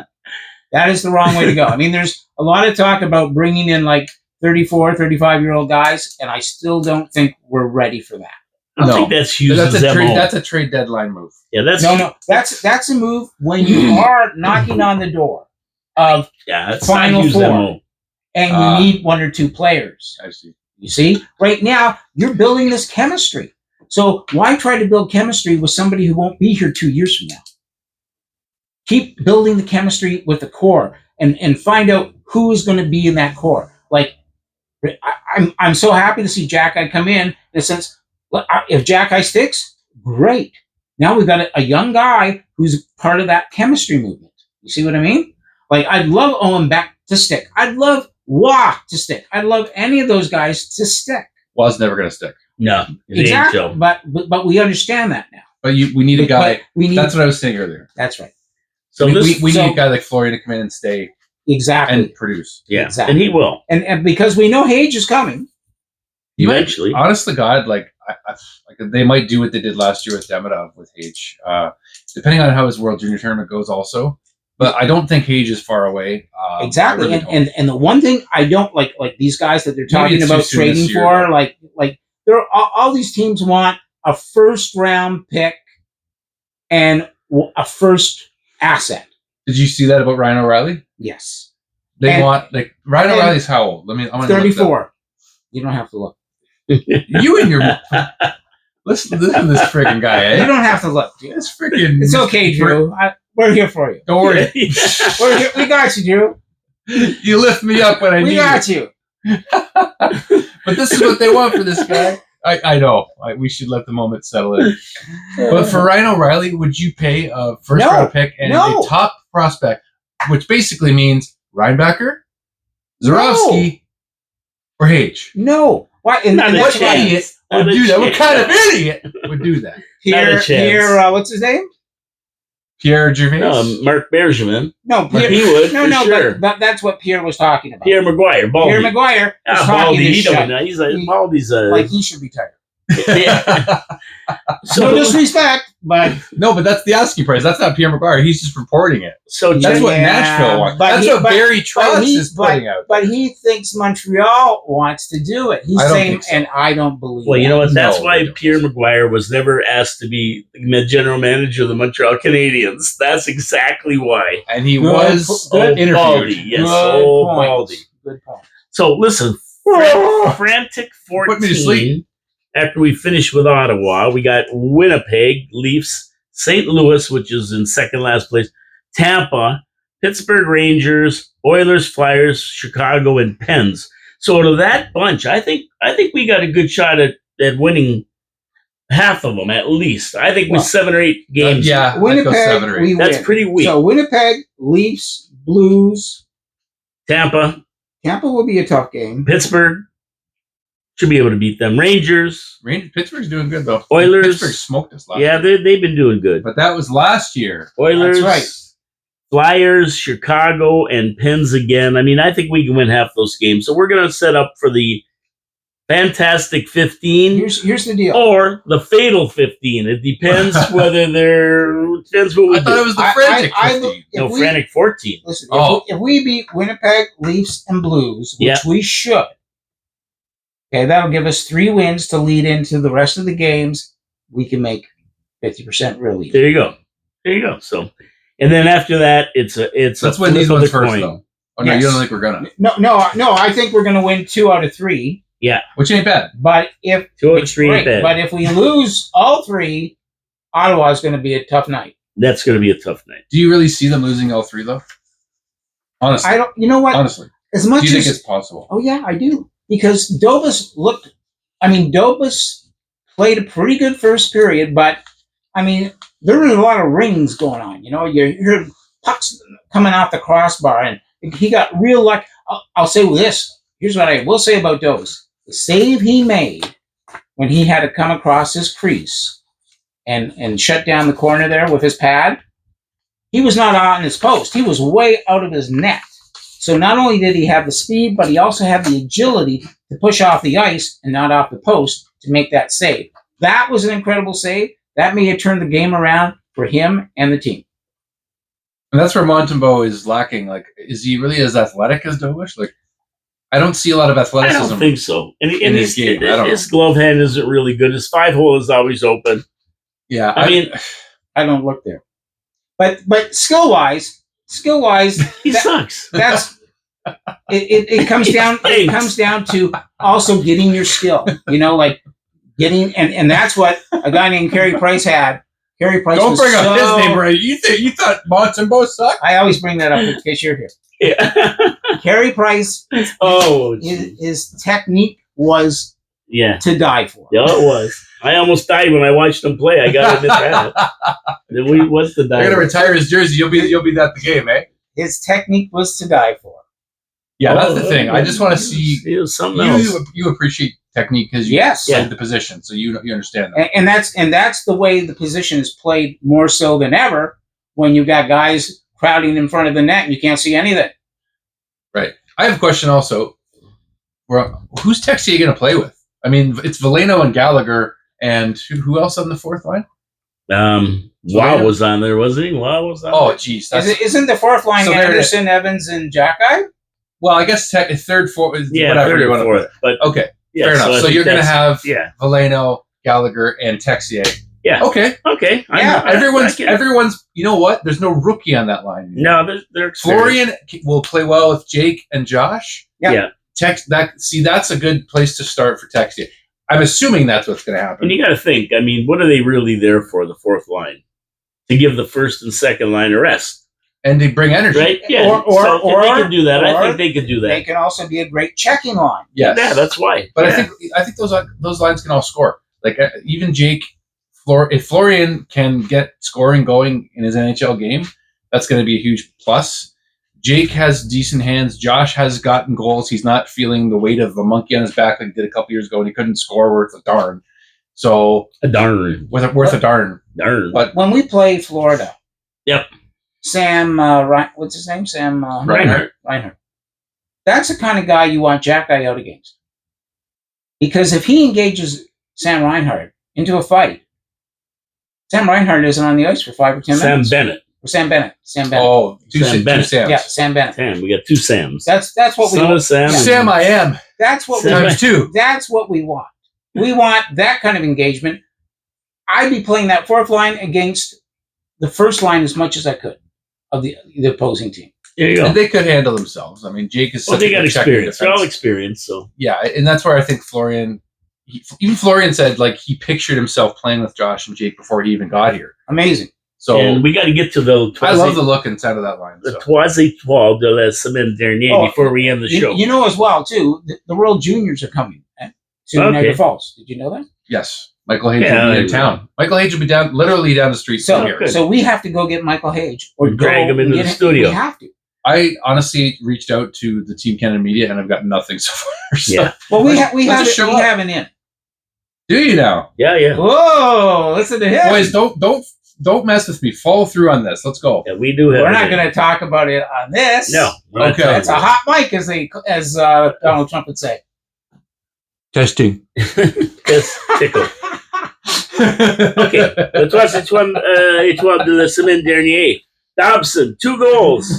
That is the wrong way to go. I mean, there's a lot of talk about bringing in like 34, 35-year-old guys, and I still don't think we're ready for that. I don't think that's Hughes' MO. That's a trade deadline move. Yeah, that's No. That's a move when you are knocking on the door of that's Final not Hughes' Four. MO. and you need one or two players. I see. You see, right now you're building this chemistry. So why try to build chemistry with somebody who won't be here 2 years from now? Keep building the chemistry with the core and find out who is going to be in that core. Like, I'm so happy to see Jack-Eye come in the sense, if Jack-Eye sticks, great. Now we've got a young guy who's part of that chemistry movement. You see what I mean? Like, I'd love Owen Beck to stick. I'd love Wah to stick. I'd love any of those guys to stick. Wah's never going to stick. No, Exactly. so. But we understand that now. But we need a guy. That's what I was saying earlier. That's right. So we need a guy like Florian to come in and stay exactly and produce. Yeah, exactly. and he will. And because we know Hage is coming. Eventually. Honest to God, like they might do what they did last year with Demidov with Hage, depending on how his World Junior Tournament goes also. But I don't think Hage is far away. Exactly. Really and the one thing I don't like these guys that they're talking about trading for, like there are all these teams want a first round pick and a first asset. Did you see that about Ryan O'Reilly? Yes. They want Ryan O'Reilly's how old? I'm 34. You don't have to look. You and your listen to this friggin' guy. Eh? You don't have to look. Dude. It's freaking. It's okay, Drew. We're here for you. Don't worry. We're here. We got you, Drew. You lift me up when I need We got you. But this is what they want for this guy. I know. We should let the moment settle in. But for Ryan O'Reilly, would you pay a first round pick and a top prospect, which basically means Reinbacher, Zarowski, or Hage? No. Why? Not What idiot would do that? What kind of idiot would do that? Here, what's his name? Pierre Gervais? Mark Bergevin. No, Pierre. He would. No, sure. but that's what Pierre was talking about. Pierre Maguire. Baldy. Pierre Maguire was talking Baldy. this He shit. don't know. He's like Baldy's like he should retire. Yeah. So no disrespect, but no, but that's the asking price. That's not Pierre Maguire. He's just reporting it. So that's what Nashville wants. That's what Barry Trotz is putting out. But he thinks Montreal wants to do it. He's saying, and I don't believe. Well, you know what? That's why Pierre Maguire was never asked to be the general manager of the Montreal Canadiens. That's exactly why. And he was interviewed. Baldy. Yes, Baldy. Good point. So listen, frantic 14. Put me to sleep. After we finish with Ottawa, we got Winnipeg, Leafs, St. Louis, which is in second last place, Tampa, Pittsburgh Rangers, Oilers, Flyers, Chicago, and Pens. So out of that bunch, I think we got a good shot at winning half of them at least. I think with 7 or 8 games. Yeah, Winnipeg, 7 or 8. we That's win. pretty weak. So Winnipeg, Leafs, Blues, Tampa will be a tough game. Pittsburgh should be able to beat them. Rangers, Pittsburgh's doing good though. Oilers, Pittsburgh smoked us last year. Yeah, they've been doing good. But that was last year. Oilers, That's right. Flyers, Chicago, and Pens again. I mean, I think we can win half those games. So we're going to set up for the Fantastic 15. Here's the deal. Or the Fatal 15. It depends whether depends what we I thought it was the Frantic 15. No, Frantic 14. Listen, if we beat Winnipeg, Leafs, and Blues, which we should, okay, that'll give us 3 wins to lead into the rest of the games. We can make 50% really. There you go. So, and then after that, it's let's win these ones first, though. Oh no, you don't think we're gonna? No. I think we're gonna win 2 out of 3. Yeah, which ain't bad. But if 2 out of 3 ain't bad. But if we lose all 3, Ottawa's going to be a tough night. That's going to be a tough night. Do you really see them losing all 3 though? Honestly, I don't. You know what? Honestly, as much do you as think it's possible? Oh yeah, I do. Because Dobas played a pretty good first period, but I mean, there was a lot of rings going on. You know, you heard pucks coming off the crossbar, and he got real lucky. I'll say this. Here's what I will say about Dobas. The save he made when he had to come across his crease and shut down the corner there with his pad, he was not on his post. He was way out of his net. So not only did he have the speed, but he also had the agility to push off the ice and not off the post to make that save. That was an incredible save. That may have turned the game around for him and the team. And that's where Montembeault is lacking. Like, is he really as athletic as Dobas? Like, I don't see a lot of I athleticism. don't think so. And in his game. I don't his glove hand isn't really good. His 5-hole is always open. Yeah, I mean, I don't look there. But skill wise, he sucks. that's it comes down. It comes down to also getting your skill. Like getting and that's what a guy named Carey Price had. Carey Price. Don't bring up his name, right? You thought Montembeau sucked? I always bring that up in case you're here. Yeah. Carey Price. His technique was to die for. Yeah, it was. I almost died when I watched him play. I got to admit that. What's the die? They're gonna retire his jersey. You'll be at the game, eh? His technique was to die for. Yeah, that's the thing. I just want to see something else. You appreciate technique because you played the position, so you understand that. And that's the way the position is played more so than ever when you've got guys crowding in front of the net and you can't see anything. Right. I have a question also. Who's Texier going to play with? I mean, it's Veleno and Gallagher, and who else on the fourth line? Wow was on there, wasn't he? Wow was on. Oh, jeez. Isn't the fourth line Anderson, Evans, and Jackeye? Well, I guess third, fourth, whatever third you want to put it. But okay, fair enough. So you're going to have Veleno, Gallagher, and Texier. Yeah. Okay. Everyone's. You know what? There's no rookie on that line. No, they're Florian will play well with Jake and Josh. Yeah. That's a good place to start for Texier. I'm assuming that's what's going to happen. And you got to think. I mean, what are they really there for? The fourth line to give the first and second line a rest. And they bring energy, right? Yeah, or they can do that. I think they could do that. They can also be a great checking line. Yes. Yeah, that's why. But I think those lines can all score. Like even Jake, if Florian can get scoring going in his NHL game, that's going to be a huge plus. Jake has decent hands. Josh has gotten goals. He's not feeling the weight of a monkey on his back like he did a couple years ago, and he couldn't score worth a darn. So worth a darn. But when we play Florida, yep. Sam, what's his name? Sam Reinhart. That's the kind of guy you want Jackeye out against. Because if he engages Sam Reinhart into a fight, Sam Reinhart isn't on the ice for 5 or 10 minutes. Sam Bennett. Oh, two Sams. Yeah, Sam Bennett. We got 2 Sams. That's what we want. Sam I am. That's what times 2. That's what we want. We want that kind of engagement. I'd be playing that fourth line against the first line as much as I could of the opposing team. There you go. And they could handle themselves. I mean, Jake is. They got experience. They're all experienced. So yeah, and that's where I think Florian. Even Florian said he pictured himself playing with Josh and Jake before he even got here. Amazing. So and we got to get to the. I love the look inside of that line. The Toise-Toile de la Semaine Dernière before we end the show. You know as well too. The World Juniors are coming to Niagara Falls. Did you know that? Yes. Michael Hage will be in town. Michael Hage will be literally down the street from here. So we have to go get Michael Hage or drag him into the studio. We have to. I honestly reached out to the Team Canada media and I've got nothing so far. So. Yeah. Well, we have an in. Do you now? Yeah. Whoa! Listen to him. Boys, don't mess with me. Follow through on this. Let's go. Yeah, we do have. We're not going to talk about it on this. No. Okay. It's a hot mic, as Donald Trump would say. Testing. Test tickle. Okay, let's watch Étoile de la Semaine Dernière. Dobson, 2 goals.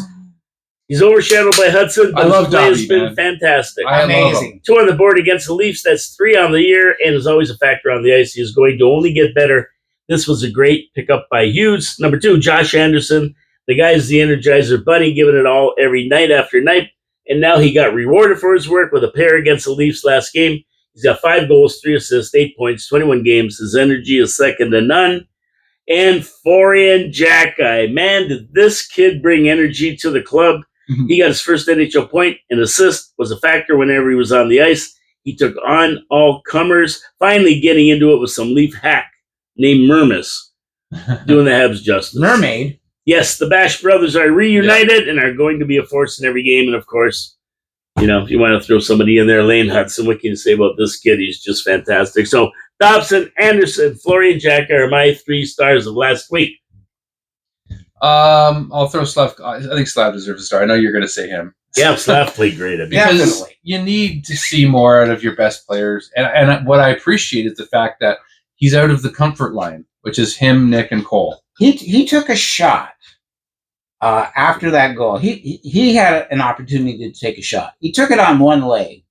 He's overshadowed by Hudson, but his play has been fantastic. Amazing. 2 on the board against the Leafs. That's 3 on the year, and is always a factor on the ice. He is going to only get better. This was a great pickup by Hughes. Number 2, Josh Anderson. The guy is the Energizer Bunny, giving it all every night after night, and now he got rewarded for his work with a pair against the Leafs last game. He's got 5 goals, 3 assists, 8 points, 21 games. His energy is second to none. And Florian Jackeye. Man, did this kid bring energy to the club. Mm-hmm. He got his first NHL point, and assist was a factor whenever he was on the ice. He took on all comers, finally getting into it with some Leaf hack named Mermis, doing the Habs justice. Mermaid? Yes, the Bash brothers are reunited and are going to be a force in every game. And, of course, if you want to throw somebody in there, Lane Hudson, what can you say about this kid? He's just fantastic. So, Dobson, Anderson, Florian Jackeye are my 3 stars of last week. I'll throw Slav. I think Slav deserves a star. I know you're going to say him. Yeah, Slav played great. Because you need to see more out of your best players. And what I appreciate is the fact that he's out of the comfort line, which is him, Nick, and Cole. He took a shot after that goal, he had an opportunity to take a shot. He took it on one leg,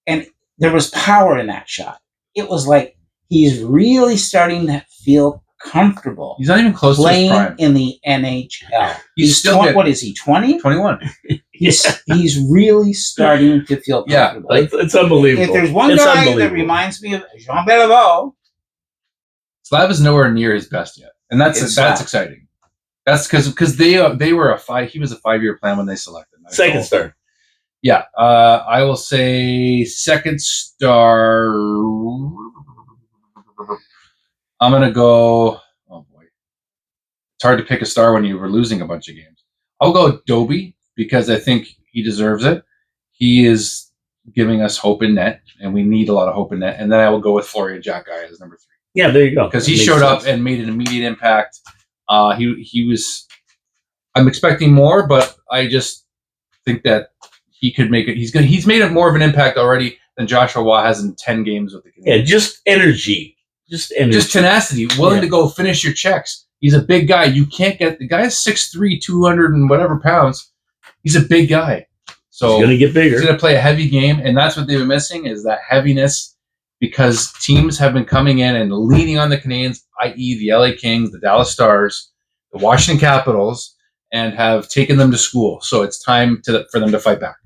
and there was power in that shot. It was like he's really starting to feel comfortable. He's not even close to his playing prime. in the NHL. He's still what is he, 20? 21. He's really starting to feel comfortable. It's unbelievable. If there's one guy that reminds me of Jean Beliveau, Slav is nowhere near his best yet, and that's exciting. That's because they were he was a 5-year plan when they selected him. Second star. Yeah, I will say second star. I'm gonna go. Oh boy, it's hard to pick a star when you were losing a bunch of games. I'll go Dobie because I think he deserves it. He is giving us hope in net, and we need a lot of hope in net. And then I will go with Florian Xhekaj as number 3. Yeah, there you go. Because he showed up and made an immediate impact. He was. I'm expecting more, but I just think that he could make it. He's made more of an impact already than Joshua Waugh has in 10 games with the Canadiens. Yeah, just energy. Just tenacity, willing to go finish your checks. He's a big guy. You can't get the guy's 6'3", 200 and whatever pounds. He's a big guy. So he's gonna get bigger. He's gonna play a heavy game, and that's what they've been missing is that heaviness because teams have been coming in and leaning on the Canadiens, i.e. the LA Kings, the Dallas Stars, the Washington Capitals, and have taken them to school. So it's time for them to fight back.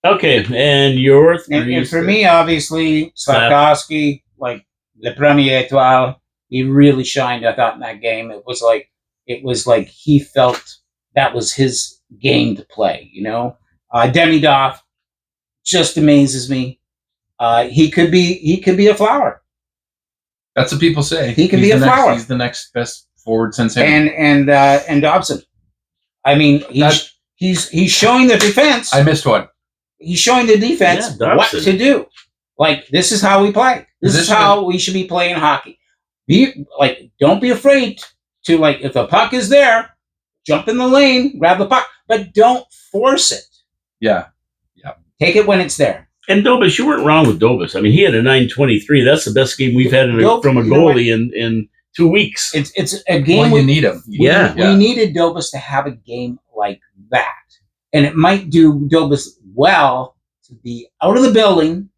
Okay, and your three. And for me, obviously, Slafkovsky, like Le Premier Étoile, he really shined. I thought in that game, it was like he felt that was his game to play. You know, Demidov just amazes me. He could be a flower. That's what people say. He could be a flower. He's the next best forward since him. And Dobson. I mean, he's showing the defense. I missed one. He's showing the defense what to do. Like, this is how we play. This is how we should be playing hockey. Don't be afraid to, like, if the puck is there, jump in the lane, grab the puck, but don't force it. Yeah. Take it when it's there. And Dobis, you weren't wrong with Dobis. I mean, he had a 923. That's the best game we've had from a goalie in 2 weeks. It's a game. Well, you need him. We needed Dobis to have a game like that. And it might do Dobis well to be out of the building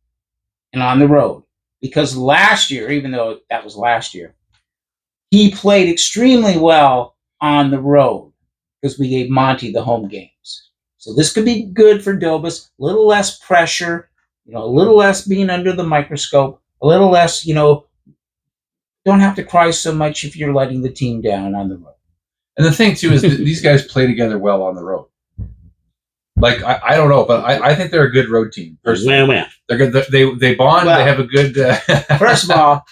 and on the road. Because last year, even though that was last year, he played extremely well on the road because we gave Monty the home games. So this could be good for Dobis. A little less pressure, a little less being under the microscope, a little less, don't have to cry so much if you're letting the team down on the road. And the thing, too, is that these guys play together well on the road. Like, I don't know, but I think they're a good road team. Personally. They're good. They bond. Well, they have a good... First of all,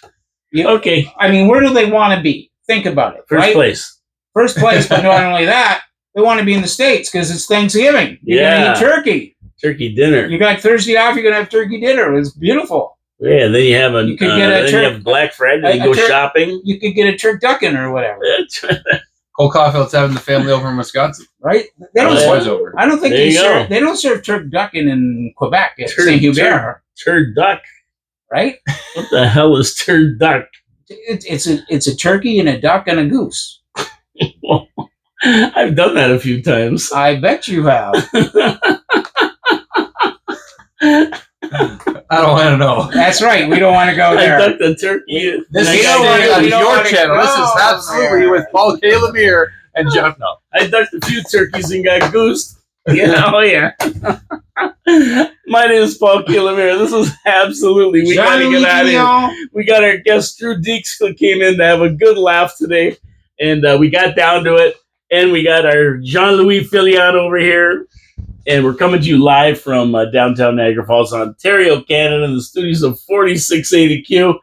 okay. I mean, where do they want to be? Think about it. First place. First place, but not only that, they want to be in the States because it's Thanksgiving. You're going to eat turkey. Turkey dinner. You got Thursday off, you're going to have turkey dinner. It's beautiful. Yeah, then you have you have Black Friday, you go shopping. You could get a turducken or whatever. Cole Caulfield's having the family over in Wisconsin. Right? They don't over. I don't think they don't serve turducken in Quebec at St. Hubert. Turduck. Right? What the hell is turduck? It's a turkey and a duck and a goose. I've done that a few times. I bet you have. I don't want to know. That's right. We don't want to go there. I ducked the turkey. This is on your channel. This is absolutely with Paul K. Lemire and Jeff. No, I ducked a few turkeys and got goosed. Oh yeah. My name is Paul K. Lemire. This is absolutely. We gotta get out of here. We got our guest Drew Dekes who came in to have a good laugh today, and we got down to it. And we got our Jean-Louis Filion over here. And we're coming to you live from downtown Niagara Falls, Ontario, Canada, in the studios of 4680Q.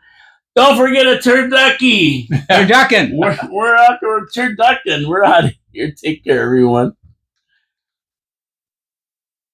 Don't forget a turducky. Turducken. We're out there turducking. We're out of here. Take care, everyone.